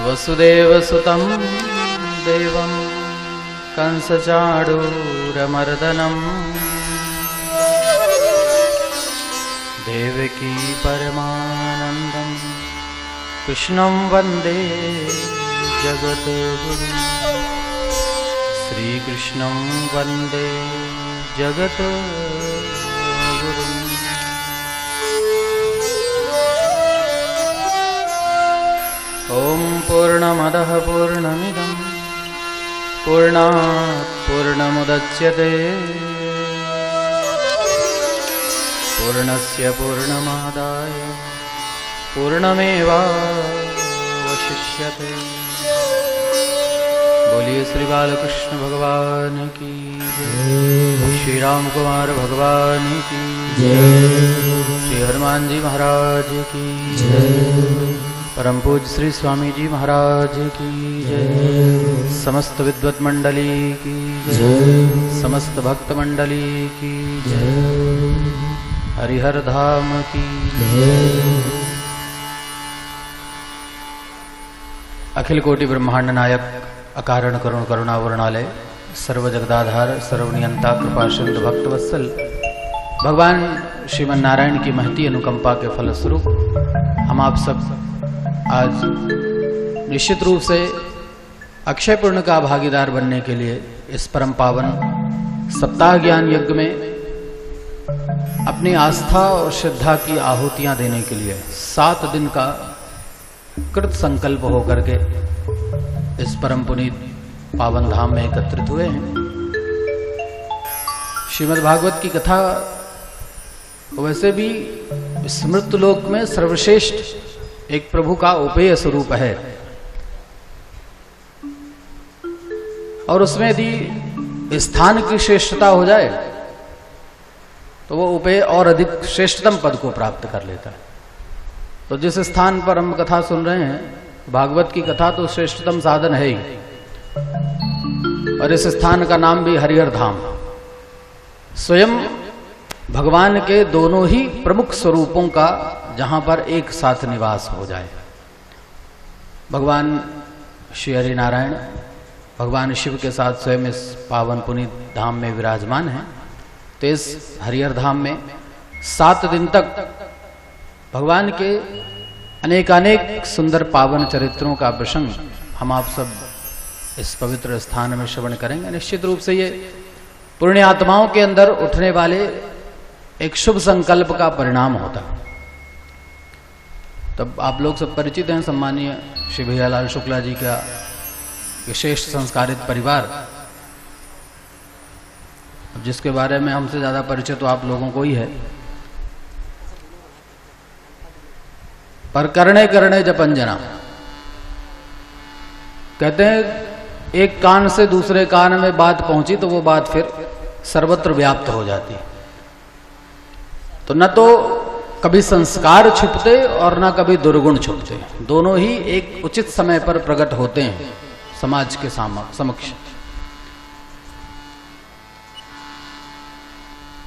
वसुदेवसुतं देवं कंसचाणूरमर्दनम् देवकी परमानन्दं कृष्णं वन्दे जगद्गुरुं श्रीकृष्णं वन्दे जगद्गुरुम्। ॐ पूर्णमदः पूर्णमिदं पूर्णात् पूर्णमुदच्यते पूर्णस्य पूर्णमादाय पूर्णमेवावशिष्यते। बोलिए श्री बालकृष्ण भगवान की जय, श्री राम कुमार भगवान की जय, श्री हनुमान जी महाराज की जय, परम पूज्य श्री स्वामी जी महाराज की जय, समस्त विद्वत मंडली की जय, समस्त भक्त मंडली की जय, हरिहर धाम की जय। अखिल कोटि ब्रह्मांड नायक अकारण करुण करुणावरणालय सर्व जगदाधार सर्वनियंता कृपा सिंधु भक्तवत्सल भगवान श्रीमन नारायण की महती अनुकंपा के फलस्वरूप हम आप सब आज निश्चित रूप से अक्षय पूर्ण का भागीदार बनने के लिए इस परम पावन सप्ताह ज्ञान यज्ञ में अपनी आस्था और श्रद्धा की आहुतियां देने के लिए 7 दिन का कृत संकल्प होकर के इस परम पुनीत पावन धाम में एकत्रित हुए हैं। श्रीमद् भागवत की कथा वैसे भी स्मृत लोक में सर्वश्रेष्ठ एक प्रभु का उपेय स्वरूप है और उसमें यदि स्थान की श्रेष्ठता हो जाए तो वो उपेय और अधिक श्रेष्ठतम पद को प्राप्त कर लेता है। तो जिस स्थान पर हम कथा सुन रहे हैं भागवत की कथा तो श्रेष्ठतम साधन है ही, और इस स्थान का नाम भी हरिहर धाम। स्वयं भगवान के दोनों ही प्रमुख स्वरूपों का जहां पर एक साथ निवास हो जाए। भगवान श्री हरि नारायण भगवान शिव के साथ स्वयं इस पावन पुनीत धाम में विराजमान हैं। तो इस हरिहर धाम में 7 दिन तक भगवान के अनेकानेक सुंदर पावन चरित्रों का प्रसंग हम आप सब इस पवित्र स्थान में श्रवण करेंगे। निश्चित रूप से ये पुण्य आत्माओं के अंदर उठने वाले एक शुभ संकल्प का परिणाम होता है। तब आप लोग सब परिचित हैं सम्मानीय श्री भैयालाल शुक्ला जी का विशेष संस्कारित परिवार, जिसके बारे में हमसे ज्यादा परिचय तो आप लोगों को ही है। पर करने करने जपंजना कहते हैं एक कान से दूसरे कान में बात पहुंची तो वो बात फिर सर्वत्र व्याप्त हो जाती है। तो न तो कभी संस्कार छुपते और न कभी दुर्गुण छुपते, दोनों ही एक उचित समय पर प्रकट होते हैं समाज के समक्ष।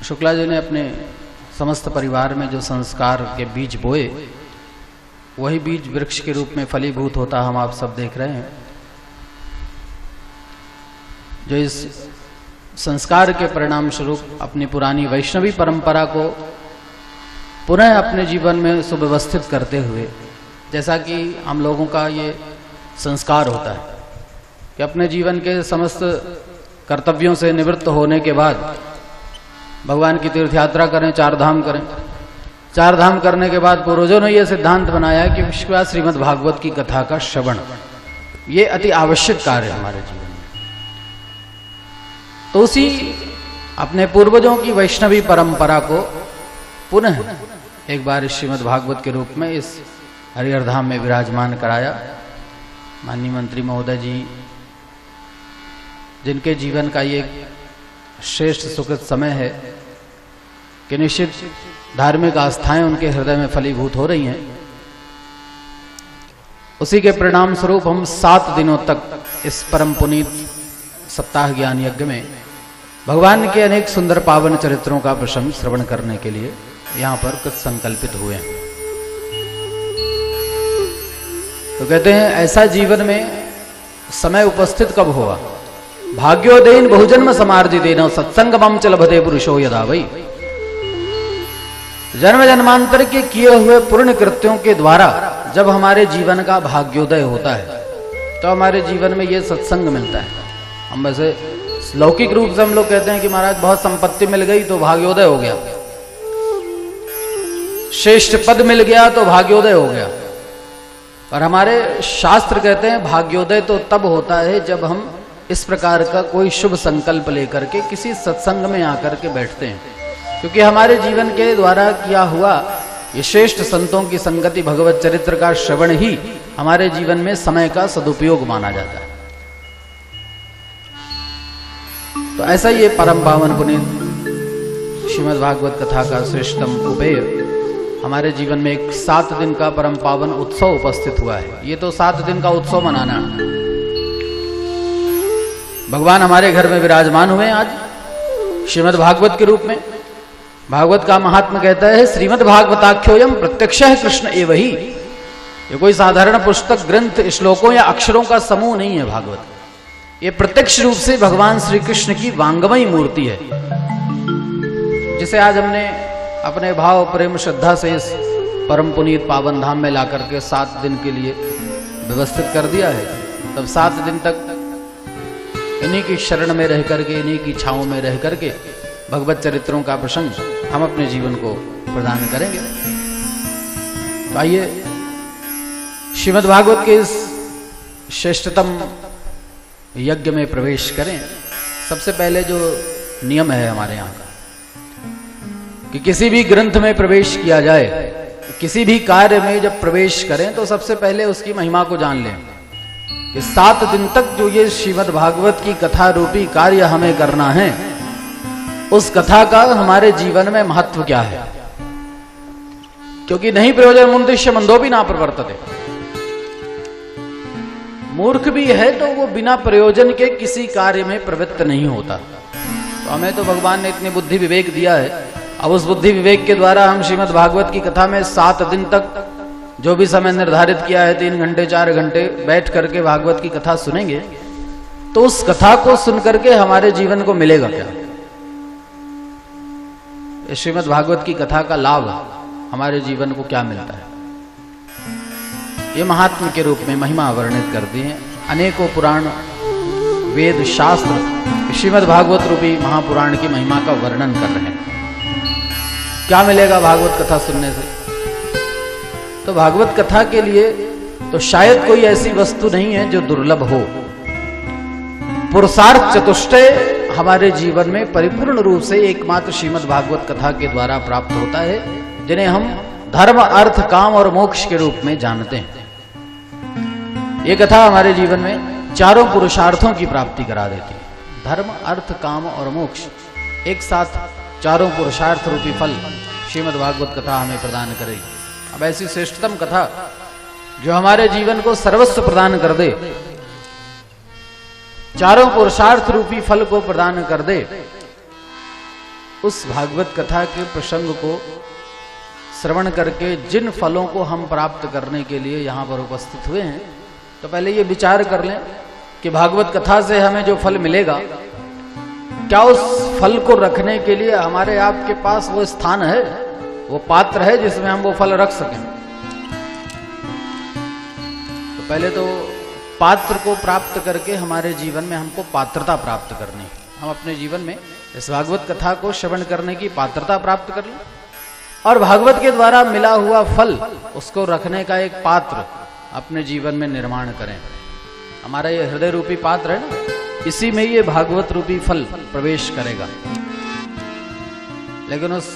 शुक्ला जी ने अपने समस्त परिवार में जो संस्कार के बीज बोए वही बीज वृक्ष के रूप में फलीभूत होता हम आप सब देख रहे हैं। जो इस संस्कार के परिणाम स्वरूप अपनी पुरानी वैष्णवी परंपरा को पुनः अपने जीवन में सुव्यवस्थित करते हुए, जैसा कि हम लोगों का ये संस्कार होता है कि अपने जीवन के समस्त कर्तव्यों से निवृत्त होने के बाद भगवान की तीर्थ यात्रा करें, 4 धाम करें। 4 धाम करने के बाद पूर्वजों ने यह सिद्धांत बनाया कि विश्वास श्रीमद् भागवत की कथा का श्रवण ये अति आवश्यक कार्य है हमारे जीवन में। तो उसी अपने पूर्वजों की वैष्णवी परंपरा को पुनः एक बार श्रीमद् भागवत के रूप में इस हरिहर धाम में विराजमान कराया। माननीय मंत्री महोदय जी, जिनके जीवन का ये श्रेष्ठ सुखद समय है कि निश्चित धार्मिक आस्थाएं उनके हृदय में फलीभूत हो रही हैं, उसी के परिणाम स्वरूप हम 7 दिनों तक इस परम पुनीत सप्ताह ज्ञान यज्ञ में भगवान के अनेक सुंदर पावन चरित्रों का प्रसंग श्रवण करने के लिए यहाँ पर कृत संकल्पित हुए हैं। तो तो कहते हैं ऐसा जीवन में समय उपस्थित कब हुआ? भाग्योदयन बहुजन्म समार्जितेन सत्संगमं च लभते पुरुषो यदा वै। जन्म जन्मांतर के किए हुए पूर्ण कृत्यों के द्वारा जब हमारे जीवन का भाग्योदय होता है तो हमारे जीवन में ये सत्संग मिलता है। हम वैसे लौकिक रूप से हम लोग कहते हैं कि महाराज बहुत संपत्ति मिल गई तो भाग्योदय हो गया, श्रेष्ठ पद मिल गया तो भाग्योदय हो गया। और हमारे शास्त्र कहते हैं भाग्योदय तो तब होता है जब हम इस प्रकार का कोई शुभ संकल्प लेकर के किसी सत्संग में आकर के बैठते हैं, क्योंकि हमारे जीवन के द्वारा किया हुआ ये श्रेष्ठ संतों की संगति, भगवत चरित्र का श्रवण ही हमारे जीवन में समय का सदुपयोग माना जाता है। तो ऐसा ये परम पावन पुनीत श्रीमद् भागवत कथा का श्रेष्ठतम उपेय हमारे जीवन में एक 7 दिन का परम पावन उत्सव उपस्थित हुआ है। ये तो 7 दिन का उत्सव मनाना, भगवान हमारे घर में विराजमान हुए आज श्रीमद् भागवत के रूप में। भागवत का महात्मा कहता है श्रीमद् भागवताख्योयम प्रत्यक्षः कृष्ण एव ही। ये कोई साधारण पुस्तक, ग्रंथ, श्लोकों या अक्षरों का समूह नहीं है भागवत। ये प्रत्यक्ष रूप से भगवान श्री कृष्ण की वांगमयी मूर्ति है, जिसे आज हमने अपने भाव प्रेम श्रद्धा से इस परम पुनीत पावन धाम में लाकर के 7 दिन के लिए व्यवस्थित कर दिया है। तब 7 दिन तक इन्हीं की शरण में रह करके, इन्हीं की छांव में रह करके भगवत चरित्रों का प्रसंग हम अपने जीवन को प्रदान करेंगे। तो आइए श्रीमद् भागवत के इस श्रेष्ठतम यज्ञ में प्रवेश करें। सबसे पहले जो नियम है हमारे यहाँ का कि किसी भी ग्रंथ में प्रवेश किया जाए, किसी भी कार्य में जब प्रवेश करें तो सबसे पहले उसकी महिमा को जान लें कि 7 दिन तक जो ये श्रीमद् भागवत की कथा रूपी कार्य हमें करना है, उस कथा का हमारे जीवन में महत्व क्या है। क्योंकि नहीं प्रयोजन मुंदिश्य मंदो भी ना प्रवर्तते। मूर्ख भी है तो वो बिना प्रयोजन के किसी कार्य में प्रवृत्त नहीं होता। तो हमें तो भगवान ने इतनी बुद्धि विवेक दिया है, अब उस बुद्धि विवेक के द्वारा हम श्रीमद् भागवत की कथा में 7 दिन तक जो भी समय निर्धारित किया है, 3 घंटे 4 घंटे बैठ करके भागवत की कथा सुनेंगे, तो उस कथा को सुन करके हमारे जीवन को मिलेगा क्या? श्रीमद् भागवत की कथा का लाभ हमारे जीवन को क्या मिलता है, ये महात्मा के रूप में महिमा वर्णित कर दी है। अनेकों पुराण, वेद, शास्त्र श्रीमद् भागवत रूपी महापुराण की महिमा का वर्णन कर रहे हैं। क्या मिलेगा भागवत कथा सुनने से? तो भागवत कथा के लिए तो शायद कोई ऐसी वस्तु नहीं है जो दुर्लभ हो। पुरुषार्थ चतुष्टय हमारे जीवन में परिपूर्ण रूप से एकमात्र श्रीमद् भागवत कथा के द्वारा प्राप्त होता है, जिन्हें हम धर्म, अर्थ, काम और मोक्ष के रूप में जानते हैं। ये कथा हमारे जीवन में चारों पुरुषार्थों की प्राप्ति करा देती है। धर्म, अर्थ, काम और मोक्ष एक साथ चारों पुरुषार्थ रूपी फल श्रीमद् भागवत कथा हमें प्रदान करेगी। अब ऐसी श्रेष्ठतम कथा जो हमारे जीवन को सर्वस्व प्रदान कर दे, चारों पुरुषार्थ रूपी फल को प्रदान कर दे, उस भागवत कथा के प्रसंग को श्रवण करके जिन फलों को हम प्राप्त करने के लिए यहाँ पर उपस्थित हुए हैं, तो पहले ये विचार कर लें कि भागवत कथा से हमें जो फल मिलेगा, क्या उस फल को रखने के लिए हमारे आपके पास वो स्थान है, वो पात्र है जिसमें हम वो फल रख सकें। तो पहले तो पात्र को प्राप्त करके हमारे जीवन में हमको पात्रता प्राप्त करनी है। हम अपने जीवन में इस भागवत कथा को श्रवण करने की पात्रता प्राप्त कर लें और भागवत के द्वारा मिला हुआ फल, उसको रखने का एक पात्र अपने जीवन में निर्माण करें। हमारा ये हृदय रूपी पात्र है ना, इसी में ये भागवत रूपी फल प्रवेश करेगा। लेकिन उस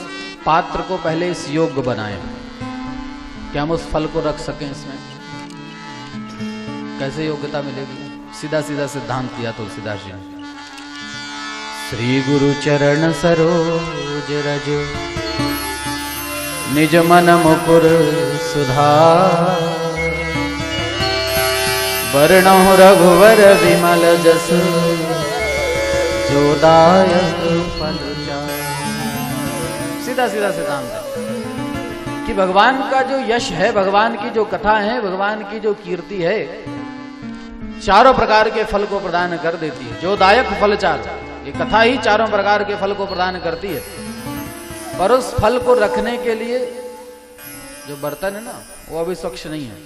पात्र को पहले इस योग्य बनाएं कि हम उस फल को रख सकें। इसमें कैसे योग्यता मिलेगी? सीधा सीधा सिद्धांत दिया तुलसीदास जी ने। श्री गुरु चरण सरोज रज निज मन मुकुर सुधार, वर्णहु रघुवर विमल जस जो दायक फल चार। सीधा सीधा सिद्धांत है। कि भगवान का जो यश है, भगवान की जो कथा है, भगवान की जो कीर्ति है, चारों प्रकार के फल को प्रदान कर देती है। जो दायक फल चार, ये कथा ही चारों प्रकार के फल को प्रदान करती है। पर उस फल को रखने के लिए जो बर्तन है ना, वो अभी स्वच्छ नहीं है,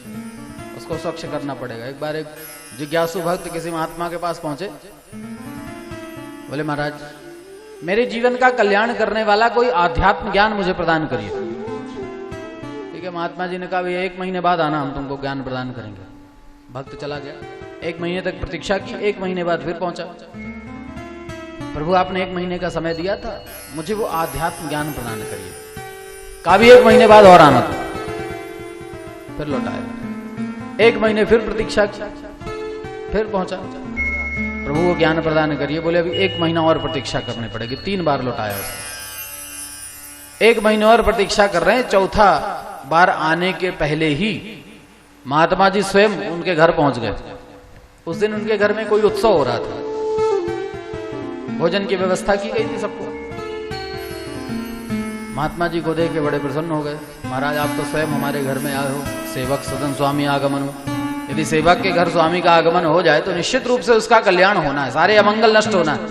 उसको स्वच्छ करना पड़ेगा। एक बार एक जिज्ञासु भक्त किसी महात्मा के पास पहुंचे, बोले महाराज मेरे जीवन का कल्याण करने वाला कोई आध्यात्म ज्ञान मुझे प्रदान करिए। ठीक है, महात्मा जी ने कहा भैया 1 महीने बाद आना, हम तुमको ज्ञान प्रदान करेंगे। भक्त चला गया, 1 महीने तक प्रतीक्षा की, 1 महीने बाद फिर पहुंचा। प्रभु आपने 1 महीने का समय दिया था, मुझे वो आध्यात्म ज्ञान प्रदान करिए। कहा भी 1 महीने बाद और आना था, फिर लौटाया। 1 महीने फिर प्रतीक्षा की, फिर पहुंचा। प्रभु वो ज्ञान प्रदान करिए। बोले अभी 1 महीना और प्रतीक्षा करनी पड़ेगी। 3 बार लौटाया उसने। 1 महीने और प्रतीक्षा कर रहे हैं। चौथा बार आने के पहले ही महात्मा जी स्वयं उनके घर पहुंच गए। उस दिन उनके घर में कोई उत्सव हो रहा था, भोजन की व्यवस्था की गई थी सबको। महात्मा जी को देख के बड़े प्रसन्न हो गए। महाराज आप तो स्वयं हमारे घर में आए हो, सेवक सदन स्वामी आगमन हो। यदि सेवक के घर स्वामी का आगमन हो जाए तो निश्चित रूप से उसका कल्याण होना है, सारे अमंगल नष्ट होना है।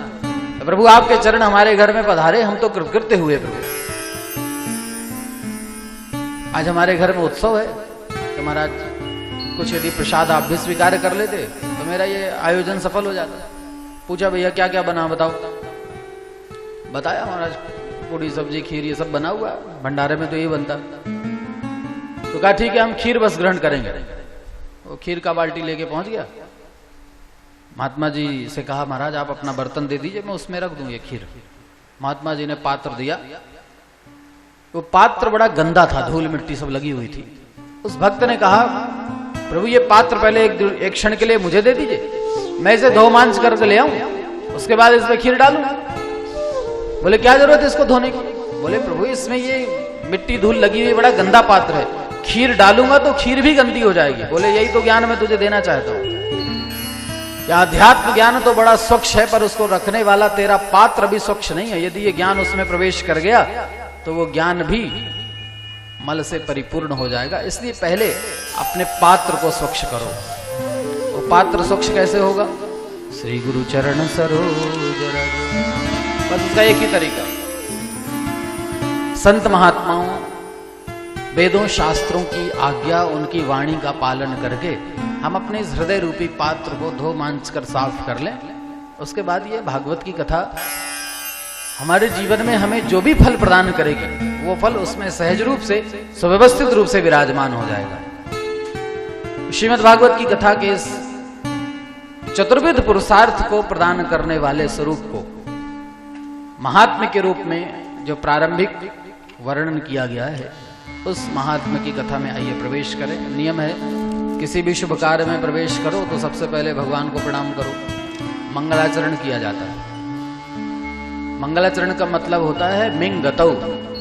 तो प्रभु आपके चरण हमारे घर में पधारे, हम तो कृतकृत्य हुए प्रभु। आज हमारे घर में उत्सव है, तो महाराज कुछ यदि प्रसाद आप भी स्वीकार कर लेते तो मेरा ये आयोजन सफल हो जाता। पूछा भैया क्या क्या बना बताओ। बताया महाराज पूरी सब्जी खीर ये सब बना हुआ, भंडारे में तो ये बनता। तो कहा ठीक है हम खीर बस ग्रहण करेंगे। वो खीर का बाल्टी लेके पहुंच गया। महात्मा जी से कहा महाराज आप अपना बर्तन दे दीजिए, मैं उसमें रख दूं ये खीर। महात्मा जी ने पात्र दिया। वो पात्र बड़ा गंदा था, धूल मिट्टी सब लगी हुई थी। उस भक्त ने कहा प्रभु ये पात्र पहले एक क्षण के लिए मुझे दे दीजिए, मैं इसे धो मांज करके ले आऊं, उसके बाद इसमें खीर डालूं। बोले क्या जरूरत है इसको धोने की। बोले प्रभु इसमें ये मिट्टी धूल लगी हुई बड़ा गंदा पात्र है, खीर डालूंगा तो खीर भी गंदी हो जाएगी। बोले यही तो ज्ञान मैं तुझे देना चाहता हूं। अध्यात्म ज्ञान तो बड़ा स्वच्छ है, पर उसको रखने वाला तेरा पात्र भी स्वच्छ नहीं है। यदि ये ज्ञान उसमें प्रवेश कर गया तो वो ज्ञान भी मल से परिपूर्ण हो जाएगा। इसलिए पहले अपने पात्र को स्वच्छ करो। वो पात्र स्वच्छ कैसे होगा? श्री गुरु चरण सरोज रज। बस उसका एक ही तरीका, संत महात्माओं वेदों शास्त्रों की आज्ञा, उनकी वाणी का पालन करके हम अपने इस हृदय रूपी पात्र को धो मांज कर साफ कर लें। उसके बाद ये भागवत की कथा हमारे जीवन में हमें जो भी फल प्रदान करेगी, वो फल उसमें सहज रूप से सुव्यवस्थित रूप से विराजमान हो जाएगा। श्रीमद् भागवत की कथा के इस चतुर्विध पुरुषार्थ को प्रदान करने वाले स्वरूप को महात्म्य के रूप में जो प्रारंभिक वर्णन किया गया है, उस महात्म्य की कथा में आइए प्रवेश करें। नियम है किसी भी शुभ कार्य में प्रवेश करो तो सबसे पहले भगवान को प्रणाम करो, मंगलाचरण किया जाता है। मंगलाचरण का मतलब होता है मिंग गतौ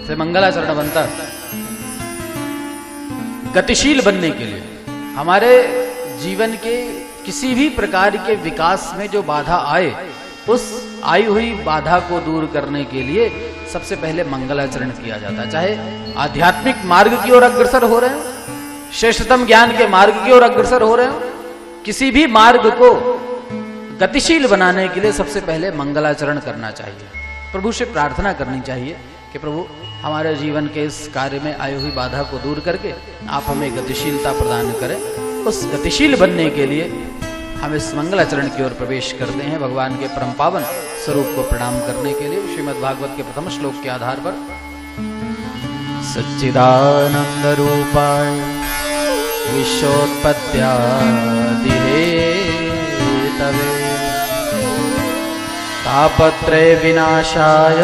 से मंगलाचरण बनता है। गतिशील बनने के लिए, हमारे जीवन के किसी भी प्रकार के विकास में जो बाधा आए, उस आई हुई बाधा को दूर करने के लिए सबसे पहले मंगलाचरण किया जाता है। चाहे आध्यात्मिक मार्ग की ओर अग्रसर हो रहे हो, श्रेष्ठतम ज्ञान के मार्ग की ओर अग्रसर हो रहे हो, किसी भी मार्ग को गतिशील बनाने के लिए सबसे पहले मंगलाचरण करना चाहिए। प्रभु से प्रार्थना करनी चाहिए कि प्रभु हमारे जीवन के इस कार्य में आई हुई बाधा को दूर करके आप हमें गतिशीलता प्रदान करें। उस गतिशील बनने के लिए हम इस मंगलाचरण की ओर प्रवेश करते हैं, भगवान के परम पावन स्वरूप को प्रणाम करने के लिए। श्रीमद् भागवत के प्रथम श्लोक के आधार पर सच्चिदानंद रूपाय विश्वोत्पत्त्यादिहेतवे तापत्रय विनाशाय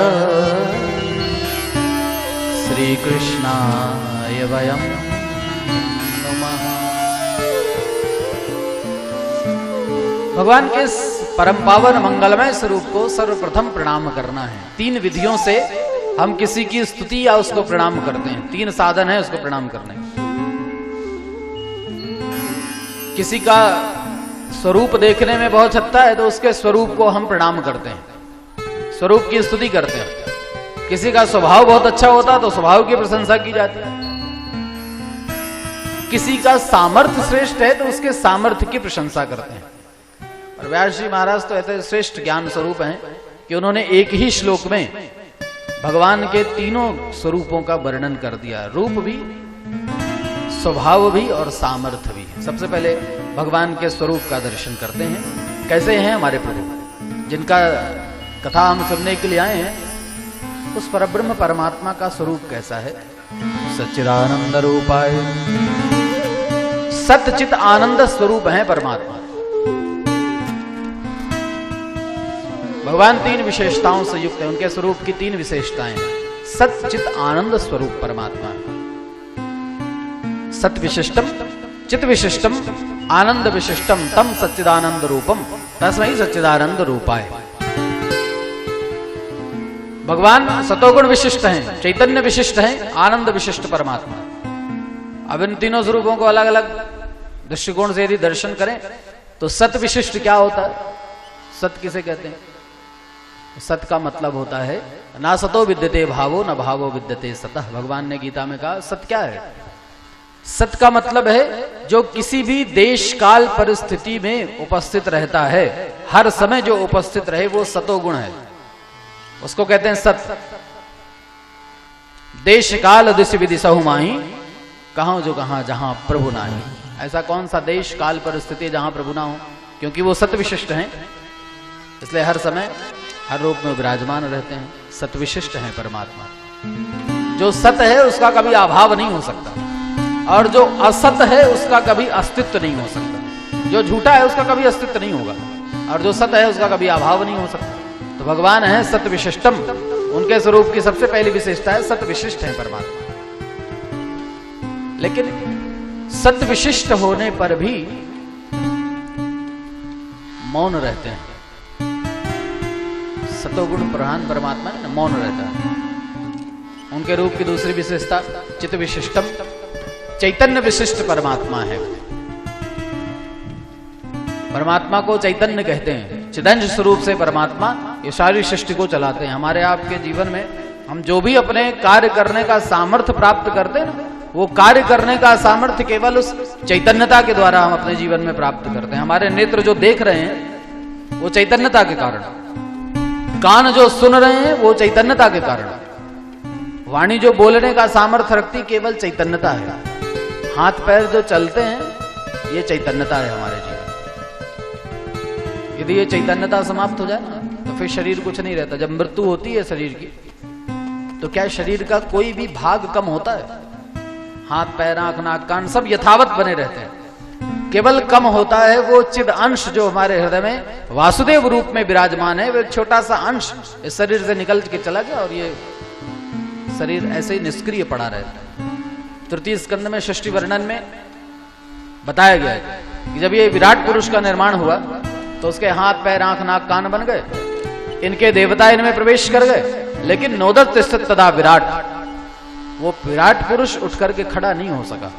श्री कृष्णाय वयं नमः। भगवान के इस परम पावन मंगलमय स्वरूप को सर्वप्रथम प्रणाम करना है। 3 विधियों से हम किसी की स्तुति या उसको प्रणाम करते हैं। 3 साधन है उसको प्रणाम करने। किसी का स्वरूप देखने में बहुत अच्छा है तो उसके स्वरूप को हम प्रणाम करते हैं, स्वरूप की स्तुति करते हैं। किसी का स्वभाव बहुत अच्छा होता तो स्वभाव की प्रशंसा की जाती है। किसी का सामर्थ्य श्रेष्ठ है तो उसके सामर्थ्य की प्रशंसा करते हैं। और व्यास जी महाराज तो ऐसे श्रेष्ठ ज्ञान स्वरूप हैं कि उन्होंने एक ही श्लोक में भगवान के तीनों स्वरूपों का वर्णन कर दिया, रूप भी, स्वभाव भी और सामर्थ्य भी। सबसे पहले भगवान के स्वरूप का दर्शन करते हैं। कैसे हैं हमारे प्रभु, जिनका कथा हम सुनने के लिए आए हैं, उस परब्रह्म परमात्मा का स्वरूप कैसा है। सच्चिदानंद रूपाय, सतचित आनंद स्वरूप है परमात्मा। भगवान तीन विशेषताओं से युक्त है, उनके स्वरूप की तीन विशेषताएं। सतचित आनंद स्वरूप परमात्मा, सत विशिष्टम, चित विशिष्टम, आनंद विशिष्टम, तम सच्चिदानंद रूपम, तस्मै सच्चिदानंद रूपाय। भगवान सतोगुण विशिष्ट हैं, चैतन्य विशिष्ट हैं, आनंद विशिष्ट परमात्मा। अब इन तीनों स्वरूपों को अलग अलग दृष्टिकोण से यदि दर्शन करें तो सत विशिष्ट क्या होता है, सत किसे कहते हैं। सत का मतलब होता है ना सतो विद्यते भावो न भावो विद्यते सतः। भगवान ने गीता में कहा सत क्या है। सत का मतलब है जो किसी भी देश काल परिस्थिति में उपस्थित रहता है, हर समय जो उपस्थित रहे वो सतोगुण है, उसको कहते हैं सत। देश काल दिश विदिशहु माही, कहां जो कहां जहां प्रभु नाही। ऐसा कौन सा देश काल परिस्थिति जहां प्रभु ना हो, क्योंकि वो सत विशिष्ट हैं, इसलिए हर समय हर रूप में विराजमान रहते हैं। सत विशिष्ट है परमात्मा। जो सत है उसका कभी अभाव नहीं हो सकता, और जो असत है उसका कभी अस्तित्व नहीं हो सकता। जो झूठा है उसका कभी अस्तित्व नहीं होगा, और जो सत है उसका कभी अभाव नहीं हो सकता। तो भगवान है सत विशिष्टम, उनके स्वरूप की सबसे पहली विशेषता है सत विशिष्ट है परमात्मा। लेकिन सत विशिष्ट होने पर भी मौन रहते हैं। सतोगुण प्रधान परमात्मा है ना, मौन रहता है। उनके रूप की दूसरी विशेषता चित विशिष्टम, चैतन्य विशिष्ट परमात्मा है। परमात्मा को चैतन्य कहते हैं, चिदंश स्वरूप से परमात्मा ये सारी सृष्टि को चलाते हैं। हमारे आपके जीवन में हम जो भी अपने कार्य करने का सामर्थ्य प्राप्त करते हैं ना, वो कार्य करने का सामर्थ्य केवल उस चैतन्यता के द्वारा हम अपने जीवन में प्राप्त करते हैं। हमारे नेत्र जो देख रहे हैं वो चैतन्यता के कारण, कान जो सुन रहे हैं वो चैतन्यता के कारण, वाणी जो बोलने का सामर्थ्य रखती केवल चैतन्यता है, हाथ पैर जो चलते हैं ये चैतन्यता है हमारे जीवन। यदि ये चैतन्यता समाप्त हो जाए ना तो फिर शरीर कुछ नहीं रहता। जब मृत्यु होती है शरीर की तो क्या शरीर का कोई भी भाग कम होता है? हाथ पैर आंख नाक कान सब यथावत बने रहते हैं। केवल कम होता है वो चिद अंश जो हमारे हृदय में वासुदेव रूप में विराजमान है। वो एक छोटा सा अंश इस शरीर से निकल के चला गया और ये शरीर ऐसे ही निष्क्रिय पड़ा रहता है। तृतीय स्कंद में सृष्टि वर्णन में बताया गया है कि जब ये विराट पुरुष का निर्माण हुआ तो उसके हाथ पैर आंख नाक कान बन गए, इनके देवता इनमें प्रवेश कर गए, लेकिन नोदत तिष्ठत तदा विराट, वो विराट पुरुष उठ करके खड़ा नहीं हो सका।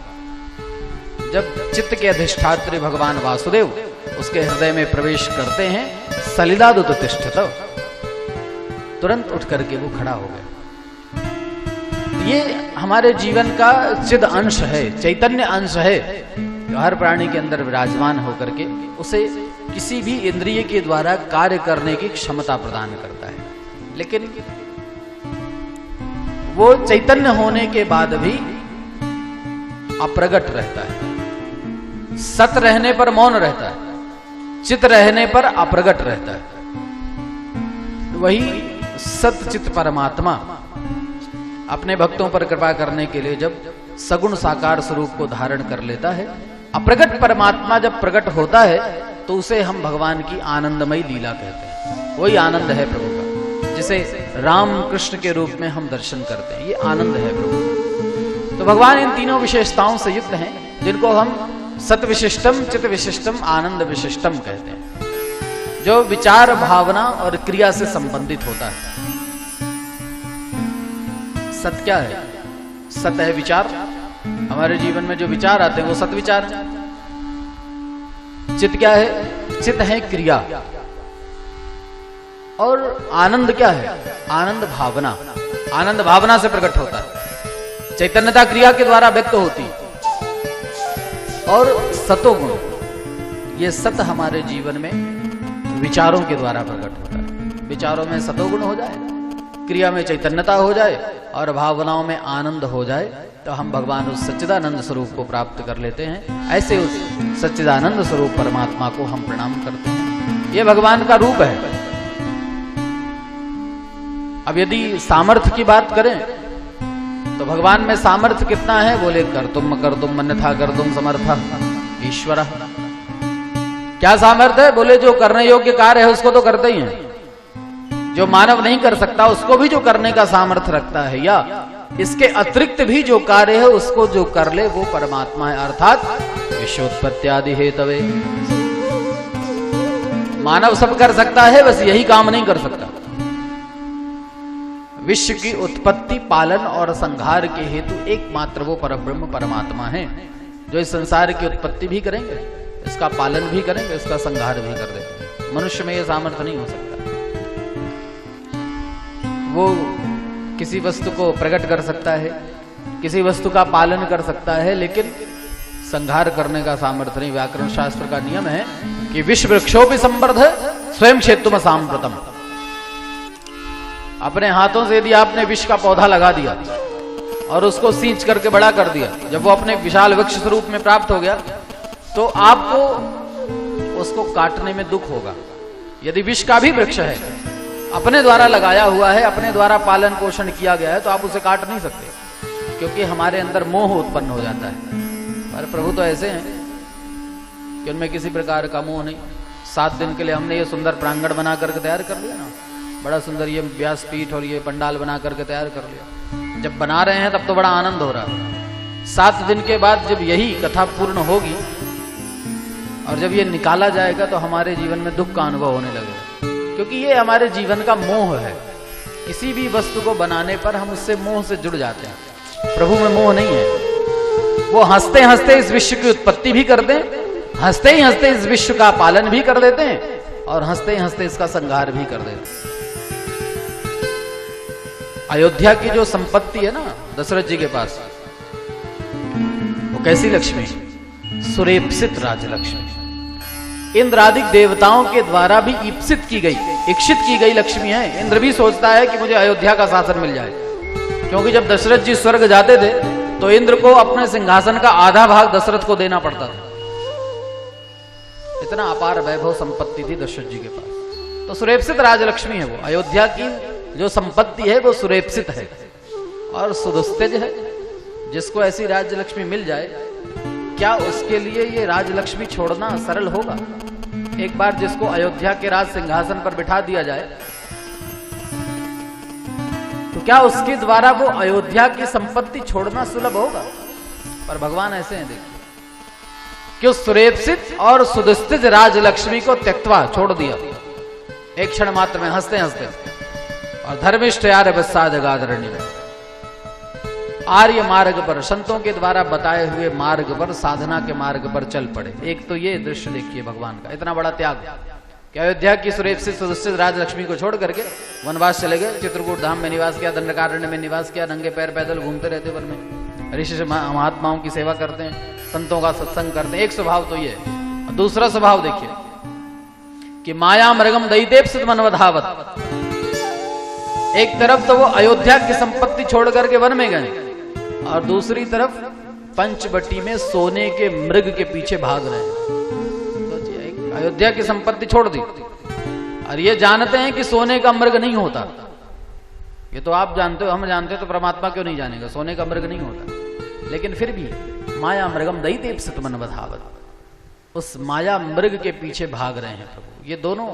जब चित्त के अधिष्ठात्री भगवान वासुदेव उसके हृदय में प्रवेश करते हैं, सलिलादुत तिष्ठत, तुरंत उठ करके वो खड़ा हो गए। ये हमारे जीवन का चिद अंश है, चैतन्य अंश है, जो हर प्राणी के अंदर विराजमान होकर के उसे किसी भी इंद्रिय के द्वारा कार्य करने की क्षमता प्रदान करता है। लेकिन वो चैतन्य होने के बाद भी अप्रगट रहता है। सत रहने पर मौन रहता है, चित रहने पर अप्रगट रहता है। वही सतचित परमात्मा अपने भक्तों पर कृपा करने के लिए जब सगुण साकार स्वरूप को धारण कर लेता है, अप्रगट परमात्मा जब प्रकट होता है तो उसे हम भगवान की आनंदमयी लीला कहते हैं। वही आनंद है प्रभु का, जिसे राम कृष्ण के रूप में हम दर्शन करते हैं। ये आनंद है प्रभु। तो भगवान इन तीनों विशेषताओं से युक्त हैं, जिनको हम सत विशिष्टम, चित विशिष्टम, आनंद विशिष्टम कहते हैं, जो विचार भावना और क्रिया से संबंधित होता है। सत क्या है? सत है विचार। हमारे जीवन में जो विचार आते हैं वो सत विचार है। चित क्या है? चित है क्रिया। और आनंद क्या है? आनंद भावना। आनंद भावना से प्रकट होता है, चैतन्यता क्रिया के द्वारा व्यक्त होती है। और सतोगुण, ये सत हमारे जीवन में विचारों के द्वारा प्रकट होता है। विचारों में सतोगुण हो जाए, क्रिया में चैतन्यता हो जाए और भावनाओं में आनंद हो जाए, तो हम भगवान उस सच्चिदानंद स्वरूप को प्राप्त कर लेते हैं। ऐसे उस सच्चिदानंद स्वरूप परमात्मा को हम प्रणाम करते हैं। ये भगवान का रूप है। अब यदि सामर्थ्य की बात करें तो भगवान में सामर्थ्य कितना है? बोले कर तुम अन्यथा कर तुम समर्थ ईश्वर। क्या सामर्थ्य है? बोले जो करने योग्य कार्य है उसको तो करते ही हैं, जो मानव नहीं कर सकता उसको भी जो करने का सामर्थ्य रखता है, या इसके अतिरिक्त भी जो कार्य है उसको जो कर ले वो परमात्मा है, अर्थात विश्वोत्पत्त्यादि हेतवे। मानव सब कर सकता है, बस यही काम नहीं कर सकता। विश्व की उत्पत्ति, पालन और संहार के हेतु एकमात्र वो परब्रह्म परमात्मा है, जो इस संसार की उत्पत्ति भी करेंगे, इसका पालन भी करेंगे, इसका संहार भी कर देंगे। मनुष्य में यह सामर्थ्य नहीं हो सकता। वो किसी वस्तु को प्रकट कर सकता है, किसी वस्तु का पालन कर सकता है, लेकिन संहार करने का सामर्थ्य नहीं। व्याकरण शास्त्र का नियम है कि विश्व वृक्षोपि संवर्ध स्वयं क्षेत्रम सांप्रतम। अपने हाथों से यदि आपने विष का पौधा लगा दिया और उसको सींच करके बड़ा कर दिया, जब वो अपने विशाल वृक्ष स्वरूप में प्राप्त हो गया तो आपको उसको काटने में दुख होगा। यदि विष का भी वृक्ष है, अपने द्वारा लगाया हुआ है, अपने द्वारा पालन पोषण किया गया है, तो आप उसे काट नहीं सकते, क्योंकि हमारे अंदर मोह उत्पन्न हो जाता है। पर प्रभु तो ऐसे हैं कि उनमें किसी प्रकार का मोह नहीं। 7 दिन के लिए हमने ये सुंदर प्रांगण बना करके तैयार कर लिया ना, बड़ा सुंदर ये व्यासपीठ और ये पंडाल बना करके तैयार कर लिया। जब बना रहे हैं तब तो बड़ा आनंद हो रहा है। 7 दिन के बाद जब यही कथा पूर्ण होगी और जब ये निकाला जाएगा तो हमारे जीवन में दुख का अनुभव होने लगेगा, क्योंकि ये हमारे जीवन का मोह है। किसी भी वस्तु को बनाने पर हम उससे मोह से जुड़ जाते हैं। प्रभु में मोह नहीं है। वो हंसते हंसते इस विश्व की उत्पत्ति भी कर दें, हंसते ही हंसते इस विश्व का पालन भी कर देते हैं और हंसते ही हंसते इसका संहार भी कर देते हैं। अयोध्या की जो संपत्ति है ना दशरथ जी के पास, वो कैसी लक्ष्मी? सुरेप्सित राजलक्ष्मी। इंद्रादिक देवताओं के द्वारा भी ईप्सित की गई, इक्षित की गई लक्ष्मी है। इंद्र भी सोचता है कि मुझे अयोध्या का शासन मिल जाए, क्योंकि जब दशरथ जी स्वर्ग जाते थे तो इंद्र को अपने सिंहासन का आधा भाग दशरथ को देना पड़ता था। इतना अपार वैभव संपत्ति थी दशरथ जी के पास। तो सुरेप्सित राजलक्ष्मी है वो। अयोध्या की जो संपत्ति है वो सुरेप्सित है और सुदुस्तेज है। जिसको ऐसी राजलक्ष्मी मिल जाए, क्या उसके लिए ये राजलक्ष्मी छोड़ना सरल होगा? एक बार जिसको अयोध्या के राज सिंहासन पर बिठा दिया जाए तो क्या उसके द्वारा वो अयोध्या की संपत्ति छोड़ना सुलभ होगा? पर भगवान ऐसे हैं, देखिए, कि उस सुरेप्सित और सुदुस्तिज राजलक्ष्मी को त्यक्तवा छोड़ दिया एक क्षण मात्र में, हंसते हंसते, और धर्मिष्ठ आर्य बस्सा जगादरण्य में आर्य मार्ग पर, संतों के द्वारा बताए हुए मार्ग पर, साधना के मार्ग पर चल पड़े। एक तो ये दृश्य देखिए भगवान का, इतना बड़ा त्याग कि अयोध्या की सुरेप्सित सुदुस्तिज राजलक्ष्मी को छोड़ करके वनवास चले गए, चित्रकूट धाम में निवास किया, दंडकारण्य में निवास किया, नंगे पैर पैदल घूमते रहते वन में, ऋषि महात्माओं की सेवा करते हैं, संतों का सत्संग करते हैं। एक स्वभाव तो ये है। दूसरा स्वभाव देखिए कि माया मृगम दैतेप्सित मनवधावत। एक तरफ तो वो अयोध्या की संपत्ति छोड़ करके वन में गए और दूसरी तरफ पंचवटी में सोने के मृग के पीछे भाग रहे हैं। अयोध्या की संपत्ति छोड़ दी और ये जानते हैं कि सोने का मृग नहीं होता। ये तो आप जानते हो, हम जानते हो, तो परमात्मा क्यों नहीं जानेगा? सोने का मृग नहीं होता। लेकिन फिर भी माया मृगम दैतेप्सित मनवधावत, उस माया मृग के पीछे भाग रहे हैं प्रभु। ये दोनों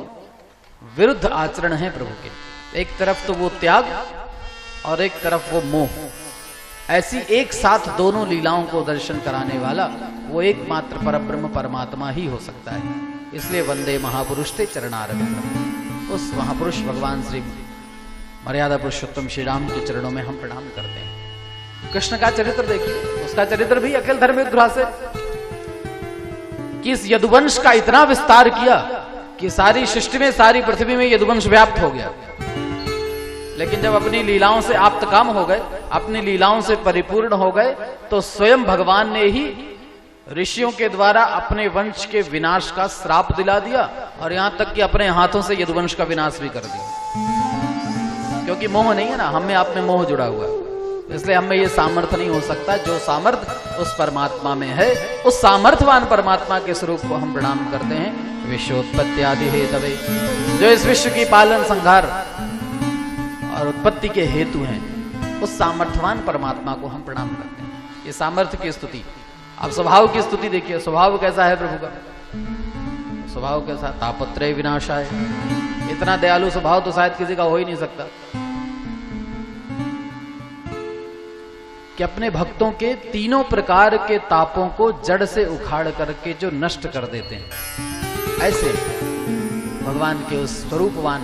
विरुद्ध आचरण है प्रभु के। एक तरफ तो वो त्याग और एक तरफ वो मोह। ऐसी एक साथ दोनों लीलाओं को दर्शन कराने वाला वो एकमात्र परब्रह्म परमात्मा ही हो सकता है। इसलिए वंदे महापुरुष ते चरणारविंदम, उस महापुरुष भगवान श्री मर्यादा पुरुषोत्तम श्री राम के चरणों में हम प्रणाम करते हैं। कृष्ण का चरित्र देखिए, उसका चरित्र भी अखिल धर्म युद्धराज से, कि इस यदुवंश का इतना विस्तार किया कि सारी सृष्टि में, सारी पृथ्वी में यदुवंश व्याप्त हो गया। लेकिन जब अपनी लीलाओं से आप्त काम हो गए, अपनी लीलाओं से परिपूर्ण हो गए, तो स्वयं भगवान ने ही ऋषियों के द्वारा अपने वंश के विनाश का श्राप दिला दिया और यहां तक कि अपने हाथों से यदुवंश का विनाश भी कर दिया। क्योंकि मोह नहीं है ना, हम में आप में मोह जुड़ा हुआ है, इसलिए हमें ये सामर्थ्य नहीं हो सकता। जो सामर्थ्य उस परमात्मा में है, उस सामर्थ्यवान परमात्मा के स्वरूप को हम प्रणाम करते हैं। विश्वोत्पत्ति आदि हेतवे, जो इस विश्व की पालन संहार और उत्पत्ति के हेतु हैं, उस सामर्थ्यवान परमात्मा को हम प्रणाम करते हैं। ये सामर्थ्य की स्तुति। अब स्वभाव की स्तुति देखिए, स्वभाव कैसा है प्रभु का? स्वभाव कैसा? तापत्रय विनाशाय। इतना दयालु स्वभाव तो शायद किसी का हो ही नहीं सकता कि अपने भक्तों के तीनों प्रकार के तापों को जड़ से उखाड़ करके जो नष्ट कर देते हैं, ऐसे भगवान के उस स्वरूपवान,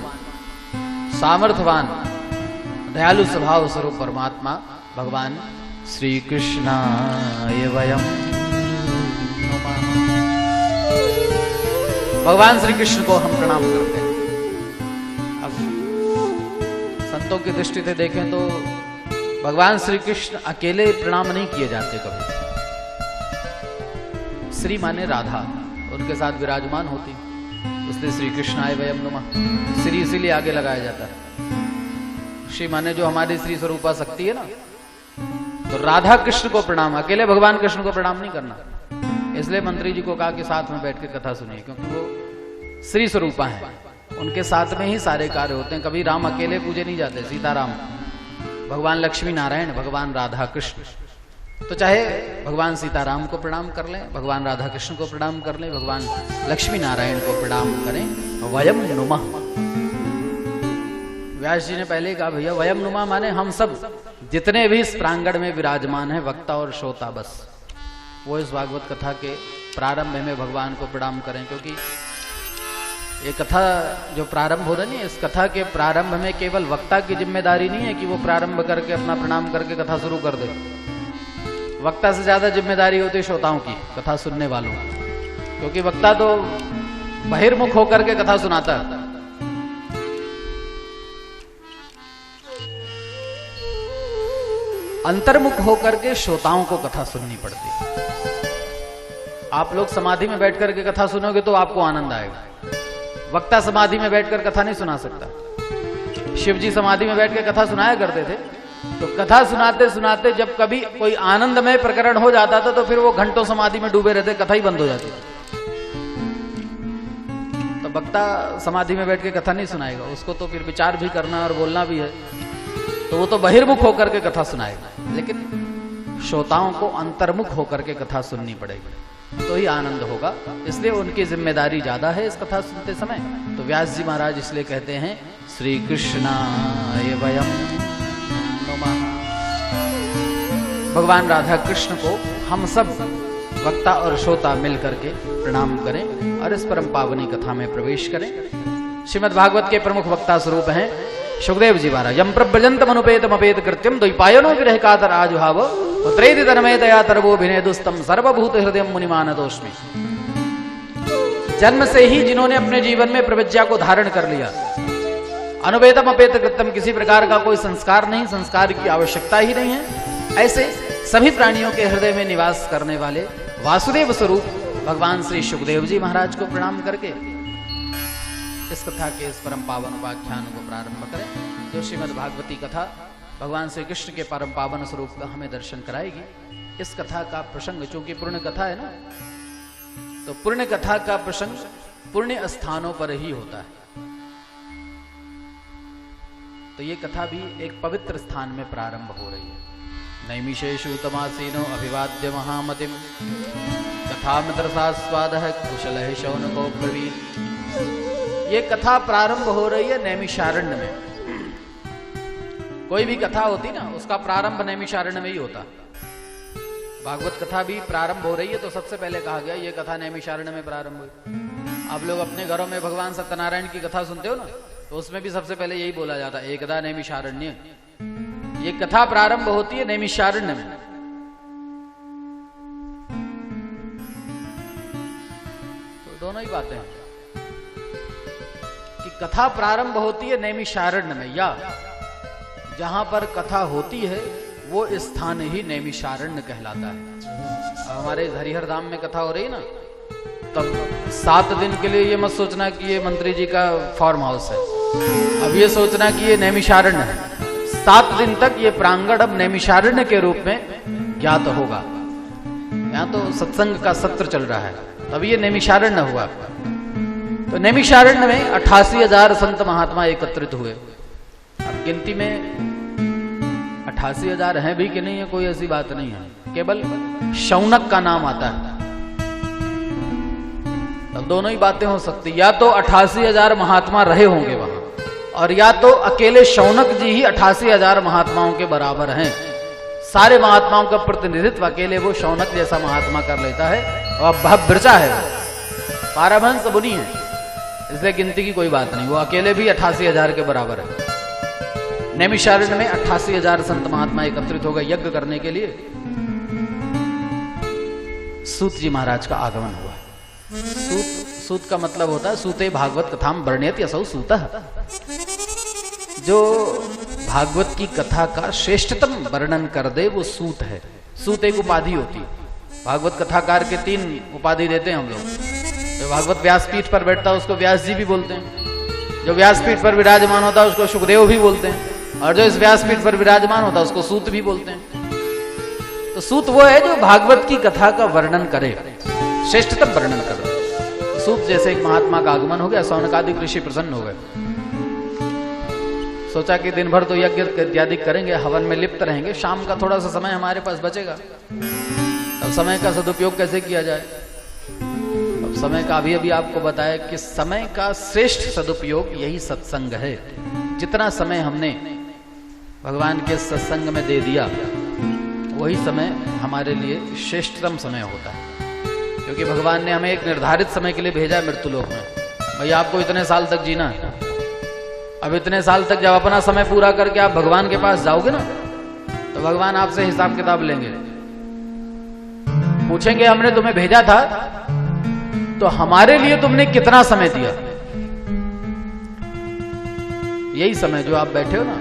सामर्थ्यवान, दयालु स्वभाव स्वरूप परमात्मा भगवान श्री कृष्णाय वयम नमः। भगवान श्री कृष्ण को हम प्रणाम करते हैं। अब संतों की दृष्टि से देखें तो भगवान श्री कृष्ण अकेले प्रणाम नहीं किए जाते कभी। श्री माने राधा, उनके साथ विराजमान होती, इसलिए श्री कृष्णाय वयम नमः। श्री इसीलिए आगे लगाया जाता है। श्री माने जो हमारी श्री स्वरूपा शक्ति है ना, तो राधा कृष्ण को प्रणाम, अकेले भगवान कृष्ण को प्रणाम नहीं करना। इसलिए मंत्री जी को कहा कि साथ में बैठ के कथा सुनिए, क्योंकि वो श्री स्वरूपा है, उनके साथ में ही सारे कार्य होते हैं। कभी राम अकेले पूजे नहीं जाते, सीताराम, भगवान लक्ष्मी नारायण, भगवान राधा कृष्ण। तो चाहे भगवान सीताराम को प्रणाम कर लें, भगवान राधा कृष्ण को प्रणाम कर लें, भगवान लक्ष्मी नारायण को प्रणाम करें। वयम नुमः, व्यास जी ने पहले कहा भैया वयम नुमा माने हम सब जितने भी इस प्रांगण में विराजमान है, वक्ता और श्रोता, बस वो इस भागवत कथा के प्रारंभ में भगवान को प्रणाम करें। क्योंकि ये कथा जो प्रारंभ हो रही है, इस कथा के प्रारंभ में केवल वक्ता की जिम्मेदारी नहीं है कि वो प्रारंभ करके अपना प्रणाम करके कथा शुरू कर दे। वक्ता से ज्यादा जिम्मेदारी होती है श्रोताओं की, कथा सुनने वालों की। क्योंकि वक्ता तो बहिर्मुख होकर के कथा सुनाता है, अंतर्मुख होकर के श्रोताओं को कथा सुननी पड़ती है। आप लोग समाधि में बैठ करके कथा सुनोगे तो आपको आनंद आएगा। वक्ता समाधि में बैठकर कथा नहीं सुना सकता। शिव जी समाधि में बैठ के कथा सुनाया करते थे, तो कथा सुनाते सुनाते जब कभी कोई आनंदमय प्रकरण हो जाता था तो फिर वो घंटों समाधि में डूबे रहते, कथा ही बंद हो जाती थी। तो वक्ता समाधि में बैठ के कथा नहीं सुनाएगा, उसको तो फिर विचार भी करना और बोलना भी है, तो वो तो बहिर्मुख होकर के कथा सुनाएगा। लेकिन श्रोताओं को अंतर्मुख होकर के कथा सुननी पड़ेगी, तो ही आनंद होगा। इसलिए उनकी जिम्मेदारी ज्यादा है इस कथा सुनते समय। तो व्यास जी महाराज इसलिए कहते हैं श्री कृष्णाय वयम नमः। भगवान राधा कृष्ण को हम सब वक्ता और श्रोता मिल करके प्रणाम करें और इस परम पावनी कथा में प्रवेश करें। श्रीमद् भागवत के प्रमुख वक्ता स्वरूप हैं सुखदेव जी महाराज। यम प्रव्रजंतम अनुपेतम अपेत कृत्यम द्वैपायनो विरह कातर आजुहाव पुत्रेति तन्मयतया तरवोभिनेदुस्तम सर्वभूत हृदय मुनिमानतोस्मि। जन्म से ही जिन्होंने अपने जीवन में प्रविज्ञा को धारण कर लिया, अनुपेतम अपेत कृत्यम, किसी प्रकार का कोई संस्कार नहीं, संस्कार की आवश्यकता ही नहीं है, ऐसे सभी प्राणियों के हृदय में निवास करने वाले वासुदेव स्वरूप भगवान श्री सुखदेव जी महाराज को प्रणाम करके इस कथा के इस परम पावन उपाख्यान को प्रारंभ करें, जो श्रीमद् भागवती कथा भगवान श्री कृष्ण के परम पावन स्वरूप का हमें दर्शन कराएगी। इस कथा का प्रसंग, चूंकि पुण्य कथा है ना, तो पुण्य कथा का प्रसंग पुण्य स्थानों पर ही होता है। तो ये कथा भी एक पवित्र स्थान में प्रारंभ हो रही है। नैमिषेषु तमासीनो अभिवाद्य महामतिम कथामित्रसास्वादः कुशलः शौनको ब्रवीत्। ये कथा प्रारंभ हो रही है नैमिषारण्य में। कोई भी कथा होती ना, उसका प्रारंभ नैमिषारण्य में ही होता। भागवत कथा भी प्रारंभ हो रही है तो सबसे पहले कहा गया ये कथा नैमिषारण्य में प्रारंभ हुई। आप लोग अपने घरों में भगवान सत्यनारायण की कथा सुनते हो ना, तो उसमें भी सबसे पहले यही बोला जाता है, एकदा नैमिषारण्य। ये कथा प्रारंभ होती है नैमिषारण्य में। तो दोनों ही बातें हैं कि कथा प्रारंभ होती है नैमिषारण्य में, या जहां पर कथा होती है वो स्थान ही नैमिषारण्य कहलाता है। हमारे हरिहर धाम में कथा हो रही ना, तब 7 दिन के लिए ये मत सोचना कि ये मंत्री जी का फार्म हाउस है, अब ये सोचना कि ये नैमिषारण्य है। 7 दिन तक ये प्रांगण अब नैमिषारण्य के रूप में ज्ञात होगा। यहाँ तो सत्संग का सत्र चल रहा है, तब ये नैमिषारण्य हुआ। तो नैमिषारण्य में 88,000 संत महात्मा एकत्रित हुए। अब गिनती में 88,000 हैं भी कि नहीं है कोई ऐसी बात नहीं है, केवल शौनक का नाम आता है। अब दोनों ही बातें हो सकती, या तो 88,000 महात्मा रहे होंगे वहां, और या तो अकेले शौनक जी ही 88,000 महात्माओं के बराबर हैं। सारे महात्माओं का प्रतिनिधित्व अकेले वो शौनक जैसा महात्मा कर लेता है, और भव्यचा है वो, पारमहंस मुनि है, इसलिए गिनती की कोई बात नहीं, वो अकेले भी 88,000 के बराबर है। नैमिषारण्य में 88,000 संत महात्मा एकत्रित हो गए यज्ञ करने के लिए। सूत जी महाराज का आगमन हुआ। सूत का मतलब होता है सूते भागवत कथाम वर्णयति असौ सूतः, जो भागवत की कथा का श्रेष्ठतम वर्णन कर दे वो सूत है। सूत एक उपाधि होती है। भागवत कथाकार के 3 उपाधि देते हैं हम लोग। जो भागवत व्यासपीठ पर बैठता है उसको व्यास जी भी बोलते हैं, जो व्यासपीठ पर विराजमान होता है उसको सुखदेव भी बोलते हैं, और जो इस व्यासपीठ पर विराजमान होता है उसको सूत भी बोलते हैं। तो सूत वो है जो भागवत की कथा का वर्णन करे, श्रेष्ठतम वर्णन करे। सूत जैसे एक महात्मा का आगमन हो गया, शौनकादिक ऋषि प्रसन्न हो गए। सोचा कि दिन भर तो यज्ञ इत्यादि करेंगे, हवन में लिप्त रहेंगे, शाम का थोड़ा सा समय हमारे पास बचेगा, अब समय का सदुपयोग कैसे किया जाए। अब समय का अभी आपको बताया कि समय का श्रेष्ठ सदुपयोग यही सत्संग है। जितना समय हमने भगवान के सत्संग में दे दिया वही समय हमारे लिए श्रेष्ठतम समय होता है, क्योंकि भगवान ने हमें एक निर्धारित समय के लिए भेजा मृत्यु लोक में। भैया आपको इतने साल तक जीना है, अब इतने साल तक जब अपना समय पूरा करके आप भगवान के पास जाओगे ना, तो भगवान आपसे हिसाब किताब लेंगे, पूछेंगे हमने तुम्हें भेजा था तो हमारे लिए तुमने कितना समय दिया। यही समय जो आप बैठे हो ना,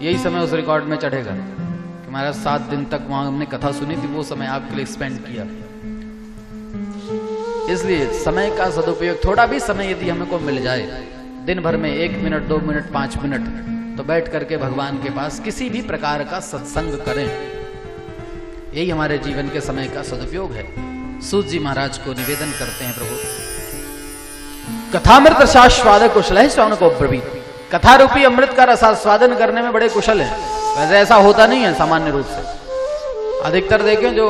यही समय उस रिकॉर्ड में चढ़ेगा कि हमारा 7 दिन तक वहां हमने कथा सुनी थी, वो समय आपके लिए स्पेंड किया। इसलिए समय का सदुपयोग, थोड़ा भी समय यदि हमको मिल जाए दिन भर में 1 मिनट 2 मिनट 5 मिनट, तो बैठ करके भगवान के पास किसी भी प्रकार का सत्संग करें, यही हमारे जीवन के समय का सदुपयोग है। सूत जी महाराज को निवेदन करते हैं, प्रभु कथामृत रसास्वादक कुशल है श्रवण को ब्रवीत। कथा रूपी अमृत का रसास्वादन करने में बड़े कुशल हैं। वैसे ऐसा होता नहीं है सामान्य रूप से। अधिकतर देखें जो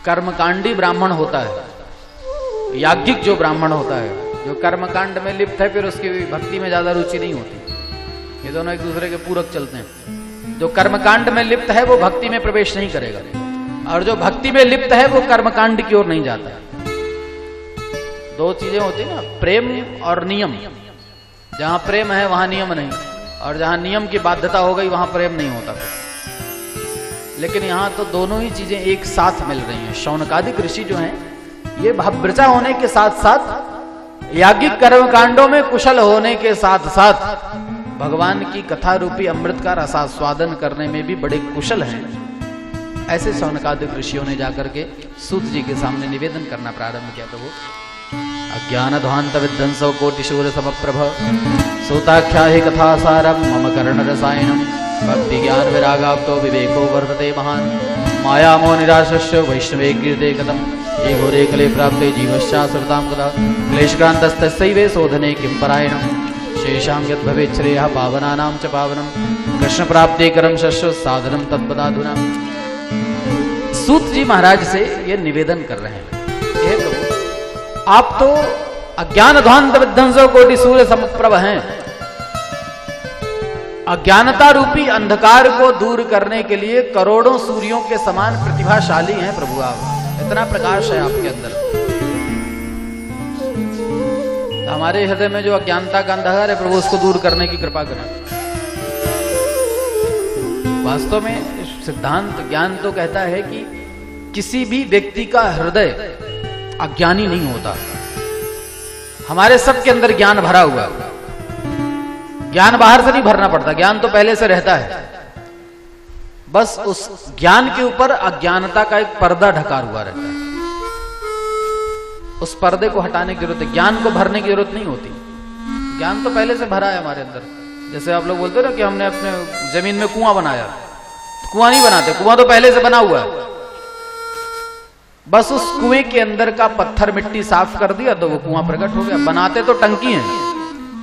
कर्मकांडी ब्राह्मण होता है, याज्ञिक जो ब्राह्मण होता है, जो कर्मकांड में लिप्त है, फिर उसकी भक्ति में ज्यादा रुचि नहीं होती। ये दोनों एक दूसरे के पूरक चलते हैं। जो कर्मकांड में लिप्त है वो भक्ति में प्रवेश नहीं करेगा, और जो भक्ति में लिप्त है वो कर्मकांड की ओर नहीं जाता। 2 चीजें होती है ना, प्रेम और नियम। जहां प्रेम है वहां नियम नहीं, और जहां नियम की बाध्यता हो गई वहां प्रेम नहीं होता। लेकिन यहां तो दोनों ही चीजें एक साथ मिल रही हैं। शौनकादिक ऋषि जो हैं ये भव्यचा होने के साथ साथ, याज्ञिक कर्मकांडों में कुशल होने के साथ साथ, भगवान की कथा रूपी अमृत का रसास्वादन करने में भी बड़े कुशल हैं। ऐसे शौनकादिक ऋषियों ने जाकर के सूत जी के सामने निवेदन करना प्रारंभ किया। तो वो अज्ञान ध्वांत विध्वंसो कोटिशूर समप्रभ सूताख्या ही कथा सारम मम कर्ण रसायनम भक्ति ज्ञान विरागाप्तो विवेको वर्तते महान माया मोह निराशस्य वैष्णवे कीर्ते कदम ये घोरे कले प्राप्ते जीवश्चासृताम कदा क्लेशक्रांतस्तस्यैवे शोधने किं परायणम शेषां यद् भवेत् श्रेयः पावनानां च पावनम कृष्ण प्राप्ते करम शस्य साधनम तत्पदाधुना। सूत जी महाराज से ये निवेदन कर रहे हैं, हे प्रभु आप तो अज्ञान ध्वांत विध्वंसो कोटि सूर्य समप्रभ हैं। अज्ञानता रूपी अंधकार को दूर करने के लिए करोड़ों सूर्यों के समान प्रतिभाशाली हैं प्रभु आप। इतना प्रकाश है आपके अंदर। हमारे हृदय में जो अज्ञानता का अंधकार है प्रभु उसको दूर करने की कृपा करें। वास्तव में सिद्धांत ज्ञान तो कहता है कि किसी भी व्यक्ति का हृदय अज्ञानी नहीं होता। हमारे सबके अंदर ज्ञान भरा हुआ है। ज्ञान बाहर से नहीं भरना पड़ता, ज्ञान तो पहले से रहता है। बस उस ज्ञान के ऊपर अज्ञानता का एक पर्दा ढका हुआ रहता है। उस पर्दे को हटाने की जरूरत है, ज्ञान को भरने की जरूरत नहीं होती। ज्ञान तो पहले से भरा है हमारे अंदर। जैसे आप लोग बोलते हो ना कि हमने अपने जमीन में कुआं बनाया, कुआं नहीं बनाते, कुआं तो पहले से बना हुआ है। बस उस कुएं के अंदर का पत्थर मिट्टी साफ कर दिया तो वो कुआं प्रकट हो गया। बनाते तो टंकी है,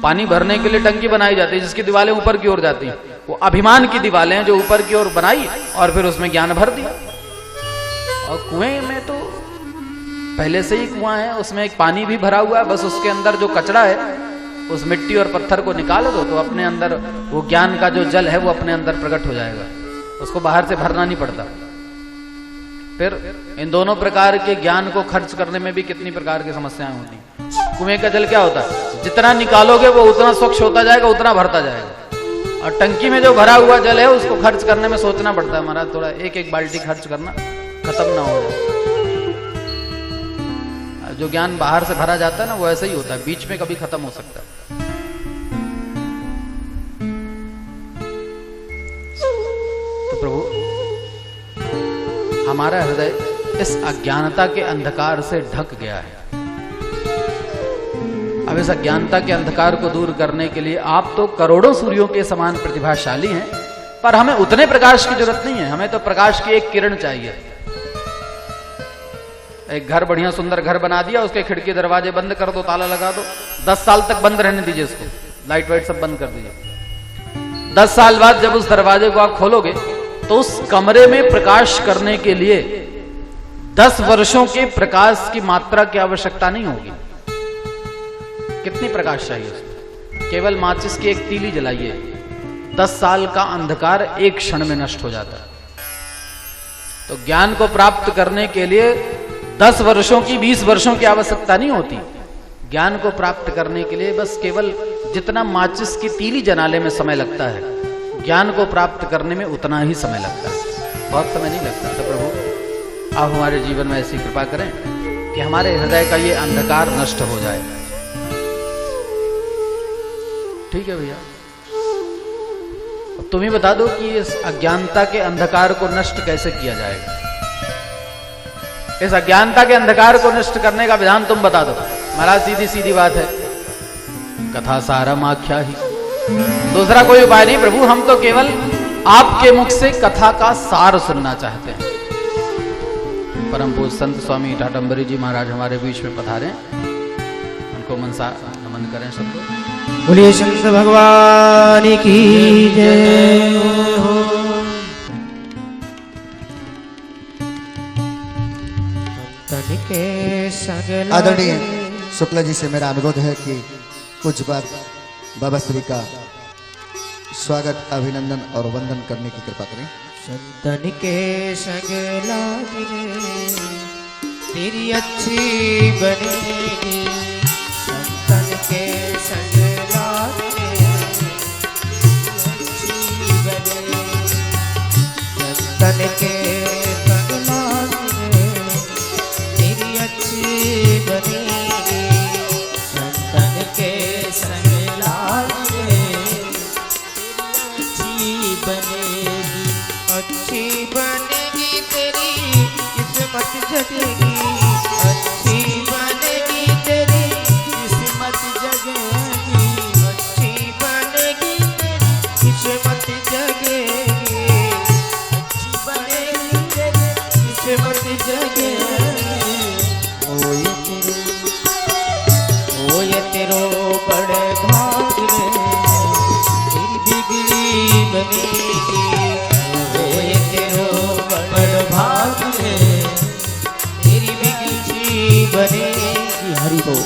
पानी भरने के लिए टंकी बनाई जाती है जिसकी दीवारें ऊपर की ओर जाती हैं। वो अभिमान की दीवारें हैं जो ऊपर की ओर बनाई और फिर उसमें ज्ञान भर दिया। और कुएं में तो पहले से ही कुआं है, उसमें एक पानी भी भरा हुआ है। बस उसके अंदर जो कचरा है उस मिट्टी और पत्थर को निकाल दो तो अपने अंदर वो ज्ञान का जो जल है वो अपने अंदर प्रकट हो जाएगा। उसको बाहर से भरना नहीं पड़ता। फिर इन दोनों प्रकार के ज्ञान को खर्च करने में भी कितनी प्रकार की समस्याएं होती हैं। कुएं का जल क्या होता है, जितना निकालोगे वो उतना स्वच्छ होता जाएगा, उतना भरता जाएगा। और टंकी में जो भरा हुआ जल है उसको खर्च करने में सोचना पड़ता है, हमारा थोड़ा एक एक बाल्टी खर्च करना, खत्म ना हो जाए। जो ज्ञान बाहर से भरा जाता है ना वो ऐसा ही होता है, बीच में कभी खत्म हो सकता है। तो प्रभु हमारा हृदय इस अज्ञानता के अंधकार से ढक गया है। अब इस अज्ञानता के अंधकार को दूर करने के लिए आप तो करोड़ों सूर्यों के समान प्रतिभाशाली हैं, पर हमें उतने प्रकाश की जरूरत नहीं है। हमें तो प्रकाश की एक किरण चाहिए। एक घर बढ़िया सुंदर घर बना दिया, उसके खिड़की दरवाजे बंद कर दो, ताला लगा दो, 10 साल तक बंद रहने दीजिए इसको, लाइट वाइट सब बंद कर दीजिए। 10 साल बाद जब उस दरवाजे को आप खोलोगे तो उस कमरे में प्रकाश करने के लिए 10 वर्षों के प्रकाश की मात्रा की आवश्यकता नहीं होगी। कितनी प्रकाश चाहिए उसको? केवल माचिस की एक तीली जलाइए, 10 साल का अंधकार एक क्षण में नष्ट हो जाता है। तो ज्ञान को प्राप्त करने के लिए 10 वर्षों की 20 वर्षों की आवश्यकता नहीं होती। ज्ञान को प्राप्त करने के लिए बस केवल जितना माचिस की तीली जलाने में समय लगता है, ज्ञान को प्राप्त करने में उतना ही समय लगता है, बहुत समय नहीं लगता। तो प्रभु आप हमारे जीवन में ऐसी कृपा करें कि हमारे हृदय का ये अंधकार नष्ट हो जाए। ठीक है भैया, तुम ही बता दो कि इस अज्ञानता के अंधकार को नष्ट कैसे किया जाएगा। इस अज्ञानता के अंधकार को नष्ट करने का विधान तुम बता दो। महाराज सीधी सीधी बात है, कथा सारम आख्या ही, दूसरा कोई उपाय नहीं प्रभु। हम तो केवल आपके मुख से कथा का सार सुनना चाहते हैं। परम पूज्य संत स्वामी टाटंबरी जी महाराज हमारे बीच में पधारे, उनको मनसा नमन करें सब लोग। बोलिए शंकर भगवान की जय हो। आदरणीय शुक्ला जी से मेरा अनुरोध है कि कुछ बार बाबा श्री का स्वागत, अभिनंदन और वंदन करने की कृपा करें। संतन के संग लागे तेरी अच्छी बनेगी, संतन के संग लागे अच्छी बनेगी, संतन के संग लागे तेरी अच्छी बनेगी, संतन के संग लागे अच्छी बनेगी, अच्छी बनेगी तेरी किस्मत जगेगी, अच्छी बनेगी तेरी किस्मत जगेगी, अच्छी बनेगी तेरी किस्मत जगेगी, अच्छी बनेगी तेरी किस्मत जगेगी। ओए तेरो बड़े भाग रे तेरी बिगड़ी बनेगी, ओए तेरो बड़े भाग रे तेरी बिगड़ी बनेगी। हरि बोल।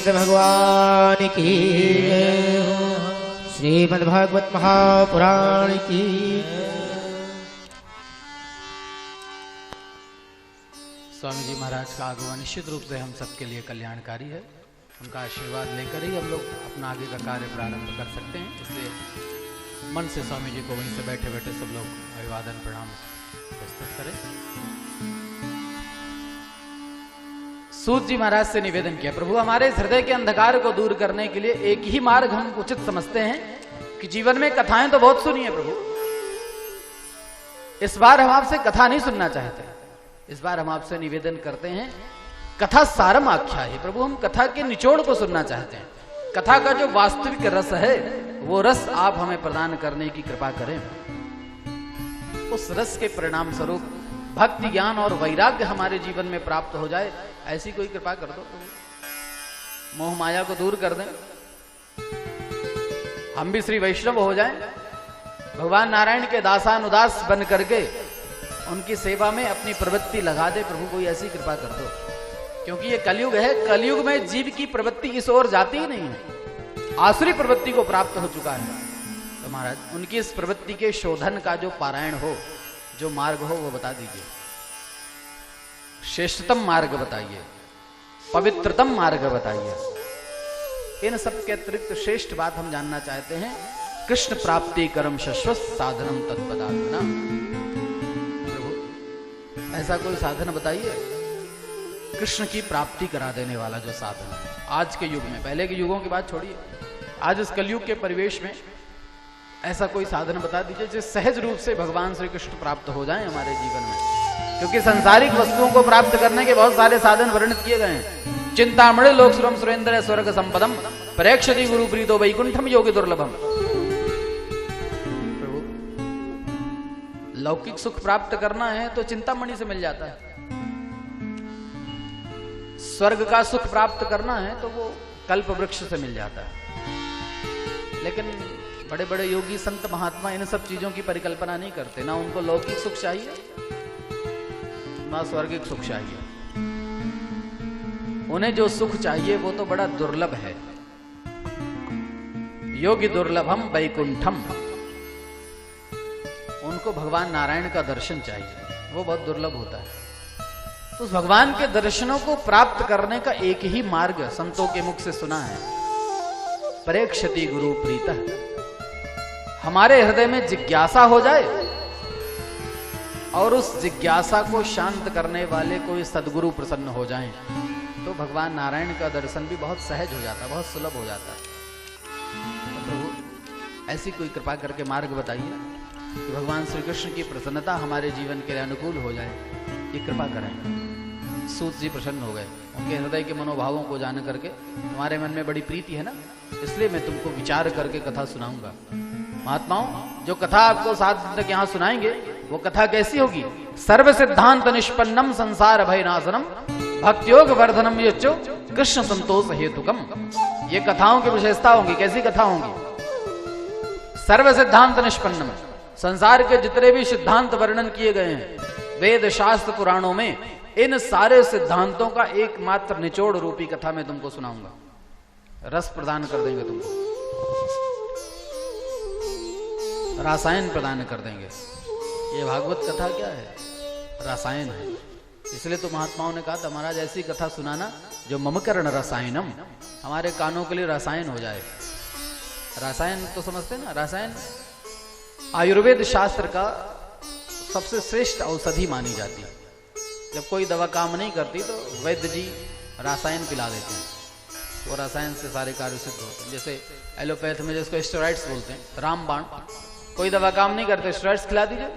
कृष्ण भगवान की जय हो। श्रीमद्भागवत महापुराण की स्वामी जी महाराज का आगमन निश्चित रूप से हम सबके लिए कल्याणकारी है। उनका आशीर्वाद लेकर ही हम लोग अपना आगे का कार्य प्रारंभ कर सकते हैं। इसलिए मन से स्वामी जी को वहीं से बैठे बैठे सब लोग अभिवादन प्रणाम प्रस्तुत करें। सूत जी महाराज से निवेदन किया, प्रभु हमारे हृदय के अंधकार को दूर करने के लिए एक ही मार्ग हम उचित समझते हैं कि जीवन में कथाएं तो बहुत सुनी है प्रभु, इस बार हम आपसे कथा नहीं सुनना चाहते। इस बार हम आपसे निवेदन करते हैं कथा सारम आख्या है प्रभु, हम कथा के निचोड़ को सुनना चाहते हैं। कथा का जो वास्तविक रस है वो रस आप हमें प्रदान करने की कृपा करें। उस रस के परिणाम स्वरूप भक्ति ज्ञान और वैराग्य हमारे जीवन में प्राप्त हो जाए, ऐसी कोई कृपा कर दो प्रभु। मोह माया को दूर कर दें, हम भी श्री वैष्णव हो जाएं, भगवान नारायण के दासानुदास बन करके उनकी सेवा में अपनी प्रवृत्ति लगा दे प्रभु, कोई ऐसी कृपा कर दो। क्योंकि ये कलयुग है, कलयुग में जीव की प्रवृत्ति इस ओर जाती ही नहीं है, आसुरी प्रवृत्ति को प्राप्त हो चुका है। तो महाराज उनकी इस प्रवृत्ति के शोधन का जो पारायण हो, जो मार्ग हो वो बता दीजिए। श्रेष्ठतम मार्ग बताइए, पवित्रतम मार्ग बताइए। इन सब के अतिरिक्त श्रेष्ठ बात हम जानना चाहते हैं। कृष्ण प्राप्ति कर्म शश्वत साधनम तत्पदात्मना, प्रभु ऐसा कोई साधन बताइए कृष्ण की प्राप्ति करा देने वाला जो साधन है आज के युग में। पहले के युगों की बात छोड़िए, आज इस कलयुग के परिवेश में ऐसा कोई साधन बता दीजिए जिस सहज रूप से भगवान श्री कृष्ण प्राप्त हो जाएं हमारे जीवन में। क्योंकि सांसारिक वस्तुओं को प्राप्त करने के बहुत सारे साधन वर्णित किए गए हैं। चिंतामणि लोक सुरम सुरेंद्र स्वर्ग संपदम प्रेक्षति गुरु प्रीतो वैकुंठम योगी दुर्लभम। प्रभु लौकिक सुख प्राप्त करना है तो चिंतामणि से मिल जाता है, स्वर्ग का सुख प्राप्त करना है तो वो कल्प वृक्ष से मिल जाता है। लेकिन बड़े बड़े योगी संत महात्मा इन सब चीजों की परिकल्पना नहीं करते, ना उनको लौकिक सुख चाहिए ना स्वर्गिक सुख चाहिए। उन्हें जो सुख चाहिए वो तो बड़ा दुर्लभ है। योगी दुर्लभम वैकुंठम, उनको भगवान नारायण का दर्शन चाहिए, वो बहुत दुर्लभ होता है। तो भगवान के दर्शनों को प्राप्त करने का एक ही मार्ग संतों के मुख से सुना है, प्रेक्षति गुरु प्रीतः। हमारे हृदय में जिज्ञासा हो जाए और उस जिज्ञासा को शांत करने वाले कोई सदगुरु प्रसन्न हो जाएं, तो भगवान नारायण का दर्शन भी बहुत सहज हो जाता है, बहुत सुलभ हो जाता है। तो प्रभु ऐसी कोई कृपा करके मार्ग बताइए कि भगवान श्री कृष्ण की प्रसन्नता हमारे जीवन के लिए अनुकूल हो जाए, ये कृपा करें। सूत जी प्रसन्न हो गए, उनके हृदय के मनोभावों को जान करके। तुम्हारे मन में बड़ी प्रीति है ना, इसलिए मैं तुमको विचार करके कथा सुनाऊंगा। महात्माओं, जो कथा आपको 7 दिन तक यहाँ सुनाएंगे वो कथा कैसी होगी? सर्व सिद्धांत निष्पन्नम संसार भय नाशनम भक्तियोग वर्धनम यच्चो कृष्ण संतोष हेतुकम। ये कथाओं की विशेषता होंगी। कैसी कथा होंगी? सर्व सिद्धांत निष्पन्नम, संसार के जितने भी सिद्धांत वर्णन किए गए हैं वेद शास्त्र पुराणों में, इन सारे सिद्धांतों का एकमात्र निचोड़ रूपी कथा मैं तुमको सुनाऊंगा। रस प्रदान कर देंगे तुमको, रासायन प्रदान कर देंगे। ये भागवत कथा क्या है? रासायन है। इसलिए तो महात्माओं ने कहा था महाराज ऐसी कथा सुनाना जो ममकरण रसायनम, हमारे कानों के लिए रसायन हो जाए। रसायन तो समझते ना, रसायन आयुर्वेद शास्त्र का सबसे श्रेष्ठ औषधि मानी जाती है। जब कोई दवा काम नहीं करती तो वैद्य जी रासायन पिला देते हैं, वो रसायन से सारे कार्य सिद्ध होते हैं। जैसे एलोपैथ में जिसको स्टेरॉइड्स बोलते हैं, रामबाण, कोई दवा काम नहीं करते, स्टेरॉइड्स खिला दीजिए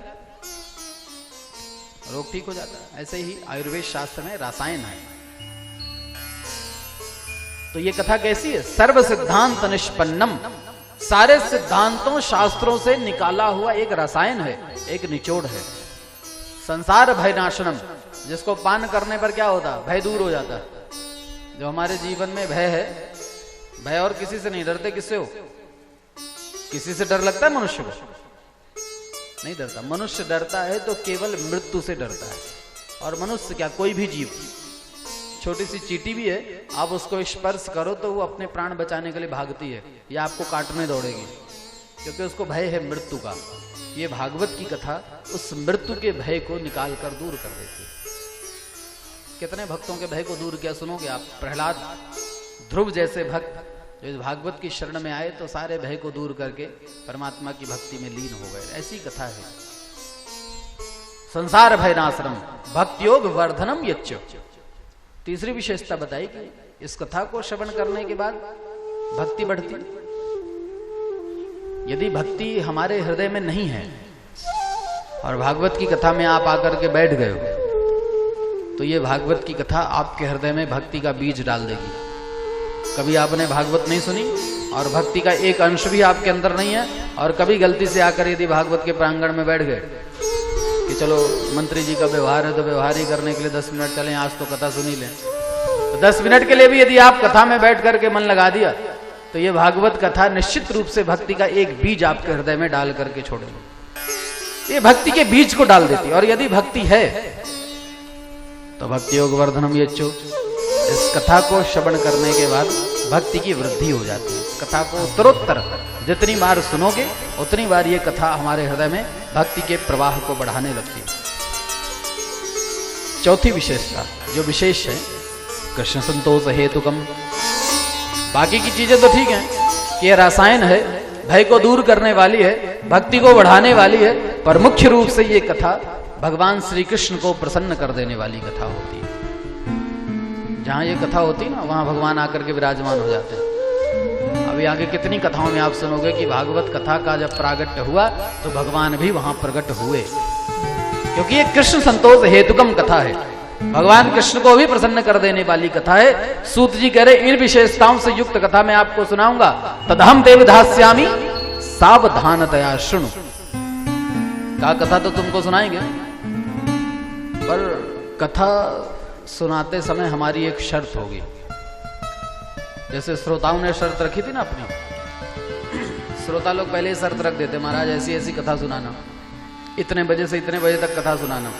रोग ठीक हो जाता है। ऐसे ही आयुर्वेद शास्त्र में रसायन है। तो ये कथा कैसी है? सर्व सिद्धांत निष्पन्नम, सारे सिद्धांतों शास्त्रों से निकाला हुआ एक रसायन है, एक निचोड़ है। संसार भय नाशनम, जिसको पान करने पर क्या होता? भय दूर हो जाता है। जो हमारे जीवन में भय है, भय और किसी से नहीं डरते, किससे हो? किसी से डर लगता है मनुष्य को? नहीं डरता। मनुष्य डरता है तो केवल मृत्यु से डरता है। और मनुष्य क्या, कोई भी जीव, छोटी सी चींटी भी है, आप उसको स्पर्श करो तो वो अपने प्राण बचाने के लिए भागती है या आपको काटने दौड़ेगी, क्योंकि उसको भय है मृत्यु का। ये भागवत की कथा उस मृत्यु के भय को निकाल कर दूर कर देती है। कितने भक्तों के भय को दूर किया सुनोगे आप। प्रहलाद, ध्रुव जैसे भक्त जो इस भागवत की शरण में आए तो सारे भय को दूर करके परमात्मा की भक्ति में लीन हो गए। ऐसी कथा है। संसार भय नाशनम भक्ति योग वर्धनम यच्च। तीसरी विशेषता बताई कि इस कथा को श्रवण करने के बाद भक्ति बढ़ती। यदि भक्ति हमारे हृदय में नहीं है और भागवत की कथा में आप आकर के बैठ गए हो तो ये भागवत की कथा आपके हृदय में भक्ति का बीज डाल देगी। कभी आपने भागवत नहीं सुनी और भक्ति का एक अंश भी आपके अंदर नहीं है, और कभी गलती से आकर यदि भागवत के प्रांगण में बैठ गए कि चलो मंत्री जी का व्यवहार है तो व्यवहार ही करने के लिए 10 मिनट चलें, आज तो कथा सुनी लें, तो 10 मिनट के लिए भी यदि आप कथा में बैठ करके मन लगा दिया तो ये भागवत कथा निश्चित रूप से भक्ति का एक बीज आपके हृदय में डाल करके छोड़ेगी। ये भक्ति के बीज को डाल देती है। और यदि भक्ति है तो भक्ति योग वर्धनम यच्चो। इस कथा को श्रवण करने के बाद भक्ति की वृद्धि हो जाती है। इस कथा को उत्तरोत्तर जितनी बार सुनोगे उतनी बार ये कथा हमारे हृदय में भक्ति के प्रवाह को बढ़ाने लगती है। चौथी विशेषता जो विशेष है, कृष्ण संतोष हेतुकम। बाकी की चीजें तो ठीक हैं कि ये रसायन है, भय को दूर करने वाली है, भक्ति को बढ़ाने वाली है, पर मुख्य रूप से ये कथा भगवान श्री कृष्ण को प्रसन्न कर देने वाली कथा होती है। जहां ये कथा होती है ना वहां भगवान आकर के विराजमान हो जाते हैं। अभी आगे कितनी कथाओं में आप सुनोगे कि भागवत कथा का जब प्रागट्य हुआ तो भगवान भी वहां प्रकट हुए, क्योंकि ये कृष्ण संतोष हेतुकम कथा है। भगवान कृष्ण को भी प्रसन्न कर देने वाली कथा है। सूत जी कह रहे इन विशेषताओं से युक्त कथा मैं आपको सुनाऊंगा। तदहम देवधास्यामि सावधानतया शृणु। का कथा तो तुमको सुनाएंगे, पर कथा सुनाते समय हमारी एक शर्त होगी। जैसे श्रोताओं ने शर्त रखी थी ना अपनी, श्रोता लोग पहले ही शर्त रख देते, महाराज ऐसी ऐसी कथा सुनाना, इतने बजे से इतने बजे तक कथा सुनाना।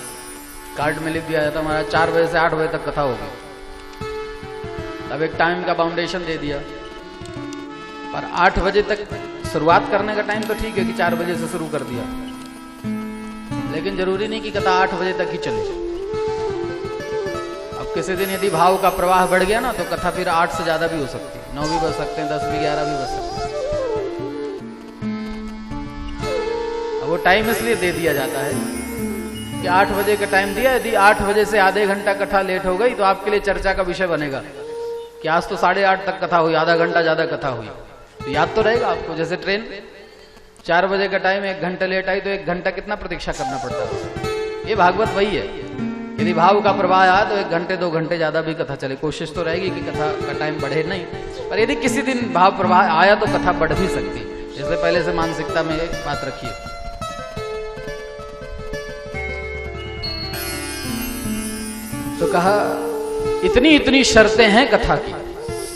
कार्ड में लिख दिया जाता महाराज 4 बजे से 8 बजे तक कथा होगी। तब एक टाइम का बाउंडेशन दे दिया, पर 8 बजे तक शुरुआत करने का टाइम तो ठीक है कि 4 बजे से शुरू कर दिया, लेकिन जरूरी नहीं कि कथा 8 बजे तक ही चले। अब किसी दिन यदि भाव का प्रवाह बढ़ गया ना तो कथा फिर 8 से ज्यादा भी हो सकती है, 9 भी बज सकते हैं, 10 भी, 11 भी बज सकते हैं। अब वो टाइम इसलिए दे दिया जाता है कि 8 बजे का टाइम दिया, यदि 8 बजे से आधे घंटा कथा लेट हो गई तो आपके लिए चर्चा का विषय बनेगा कि आज तो 8:30 तक कथा हुई, आधा घंटा ज्यादा कथा हुई, तो याद तो रहेगा आपको। जैसे ट्रेन 4 बजे का टाइम 1 घंटा लेट आई तो 1 घंटा कितना प्रतीक्षा करना पड़ता है। ये भागवत वही है, यदि भाव का प्रवाह आया तो 1 घंटे 2 घंटे ज्यादा भी कथा चले। कोशिश तो रहेगी कि कथा का टाइम बढ़े नहीं, पर यदि किसी दिन भाव प्रवाह आया तो कथा बढ़ भी सकती है। जैसे पहले से मानसिकता में एक बात रखिए। तो कहा इतनी इतनी शर्तें हैं कथा की।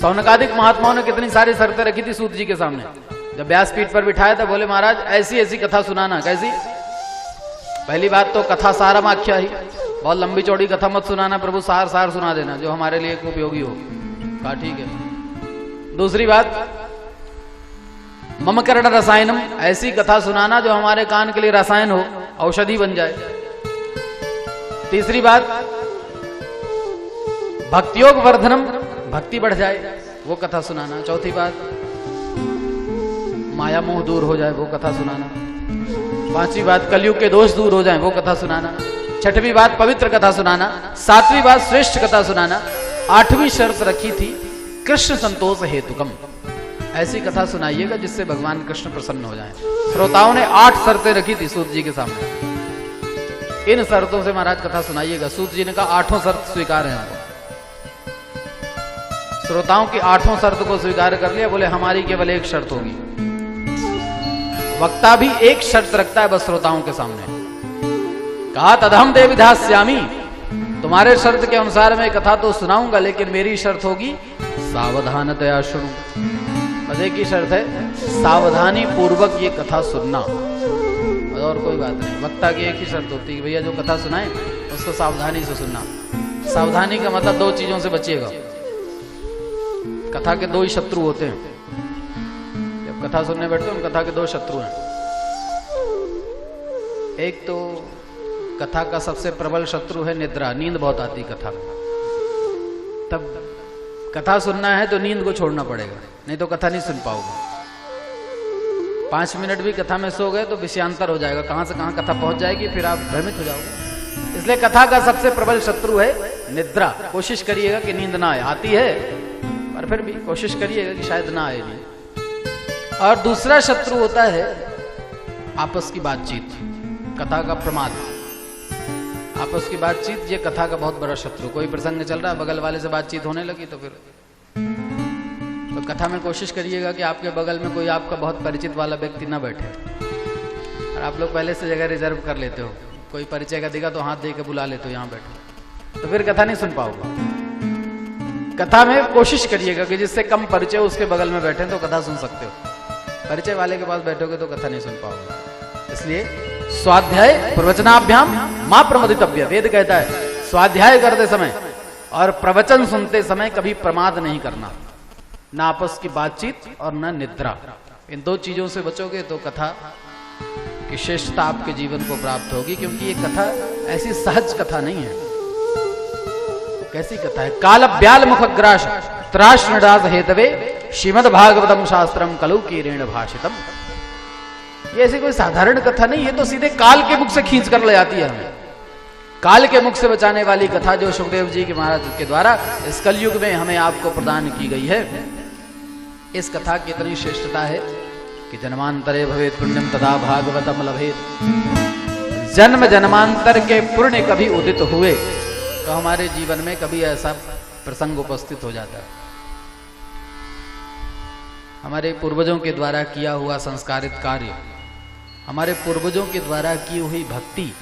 सौनकादिक महात्माओं ने कितनी सारी शर्तें रखी थी सूत जी के सामने। जब व्यासपीठ पर बिठाया था बोले महाराज ऐसी ऐसी कथा सुनाना। कैसी? पहली बात तो कथा सारमाख्या ही, बहुत लंबी चौड़ी कथा मत सुनाना, प्रभु सार सार सुना देना जो हमारे लिए उपयोगी हो। कहा ठीक है। दूसरी बात मम कर्ण रसायनम, ऐसी कथा सुनाना जो हमारे कान के लिए रसायन हो, औषधि बन जाए। तीसरी बात भक्तियोग वर्धनम, भक्ति बढ़ जाए वो कथा सुनाना। चौथी बात माया मोह दूर हो जाए वो कथा सुनाना। पांचवी बात कलयुग के दोष दूर हो जाए वो कथा सुनाना। छठवीं बात पवित्र कथा सुनाना। सातवीं बात श्रेष्ठ कथा सुनाना। आठवीं शर्त रखी थी कृष्ण संतोष हेतुकम, ऐसी कथा सुनाइएगा जिससे भगवान कृष्ण प्रसन्न हो जाए। श्रोताओं ने 8 शर्तें रखी थी सूत जी के सामने। इन शर्तों से महाराज कथा सुनाइएगा। सूत जी ने कहा 8 शर्त स्वीकार है हमको। श्रोताओं की 8 शर्त को स्वीकार कर लिया। बोले हमारी केवल एक शर्त होगी। वक्ता भी एक शर्त रखता है बस श्रोताओं के सामने। कहा तदहम देवधास्यामि, तुम्हारे शर्त के अनुसार मैं कथा तो सुनाऊंगा, लेकिन मेरी शर्त होगी सावधानतया शृणु। बस एक ही शर्त है, सावधानी पूर्वक ये कथा सुनना, और कोई बात नहीं। वक्ता की एक ही शर्त होती है कि भैया जो कथा सुनाए उसको सावधानी से सुनना। सावधानी का मतलब दो चीजों से बचिएगा। कथा के दो ही शत्रु होते हैं। जब कथा सुनने बैठते हैं, उन कथा के दो शत्रु हैं। एक तो कथा का सबसे प्रबल शत्रु है निद्रा, नींद बहुत आती कथा में। तब कथा सुनना है तो नींद को छोड़ना पड़ेगा, नहीं तो कथा नहीं सुन पाओगे। 5 मिनट भी कथा में सो गए तो विषयांतर हो जाएगा, कहां से कहां कथा पहुंच जाएगी, फिर आप भ्रमित हो जाओगे। इसलिए कथा का सबसे प्रबल शत्रु है निद्रा। कोशिश करिएगा कि नींद ना आए, आती है पर फिर भी कोशिश करिएगा कि शायद ना आए नींद। और दूसरा शत्रु होता है आपस की बातचीत, कथा का प्रमाद। आपस की बातचीत ये कथा का बहुत बड़ा शत्रु। कोई प्रसंग चल रहा है, बगल वाले से बातचीत होने लगी तो फिर तो कथा में कोशिश करिएगा कि आपके बगल में कोई आपका बहुत परिचित वाला व्यक्ति ना बैठे। और आप लोग पहले से जगह रिजर्व कर लेते हो, कोई परिचय का दिखा तो हाथ दे के बुला लेते हो यहाँ बैठो, तो फिर कथा नहीं सुन पाओगे। कथा में कोशिश करिएगा कि जिससे कम परिचय उसके बगल में बैठे तो कथा सुन सकते हो। परिचय वाले के पास बैठोगे तो कथा नहीं सुन पाओगे। इसलिए स्वाध्याय प्रवचनाभ्याम मां प्रमदितव्य, वेद कहता है स्वाध्याय करते समय और प्रवचन सुनते समय कभी प्रमाद नहीं करना, ना आपस की बातचीत और ना निद्रा। इन दो चीजों से बचोगे तो कथा की श्रेष्ठता आपके जीवन को प्राप्त होगी। क्योंकि ये कथा ऐसी सहज कथा नहीं है। कैसी कथा है? काल ब्याल मुखग्रास त्राष्णदास हेतवे श्रीमद् भागवतम शास्त्रम कलौ कीरेण भाषितम। ये ऐसी कोई साधारण कथा नहीं, ये तो सीधे काल के मुख से खींच कर ले आती है हमें। काल के मुख से बचाने वाली कथा जो सुखदेव जी के महाराज के द्वारा इस कलयुग में हमें आपको प्रदान की गई है। इस कथा की इतनी श्रेष्ठता है कि जन्मांतरे भवेत् पुण्यम तदा भागवतम लभेत्। जन्म जन्मांतर के पुण्य कभी उदित हुए तो हमारे जीवन में कभी ऐसा प्रसंग उपस्थित हो जाता है। हमारे पूर्वजों के द्वारा किया हुआ संस्कारित कार्य, हमारे पूर्वजों के द्वारा की हुई भक्ति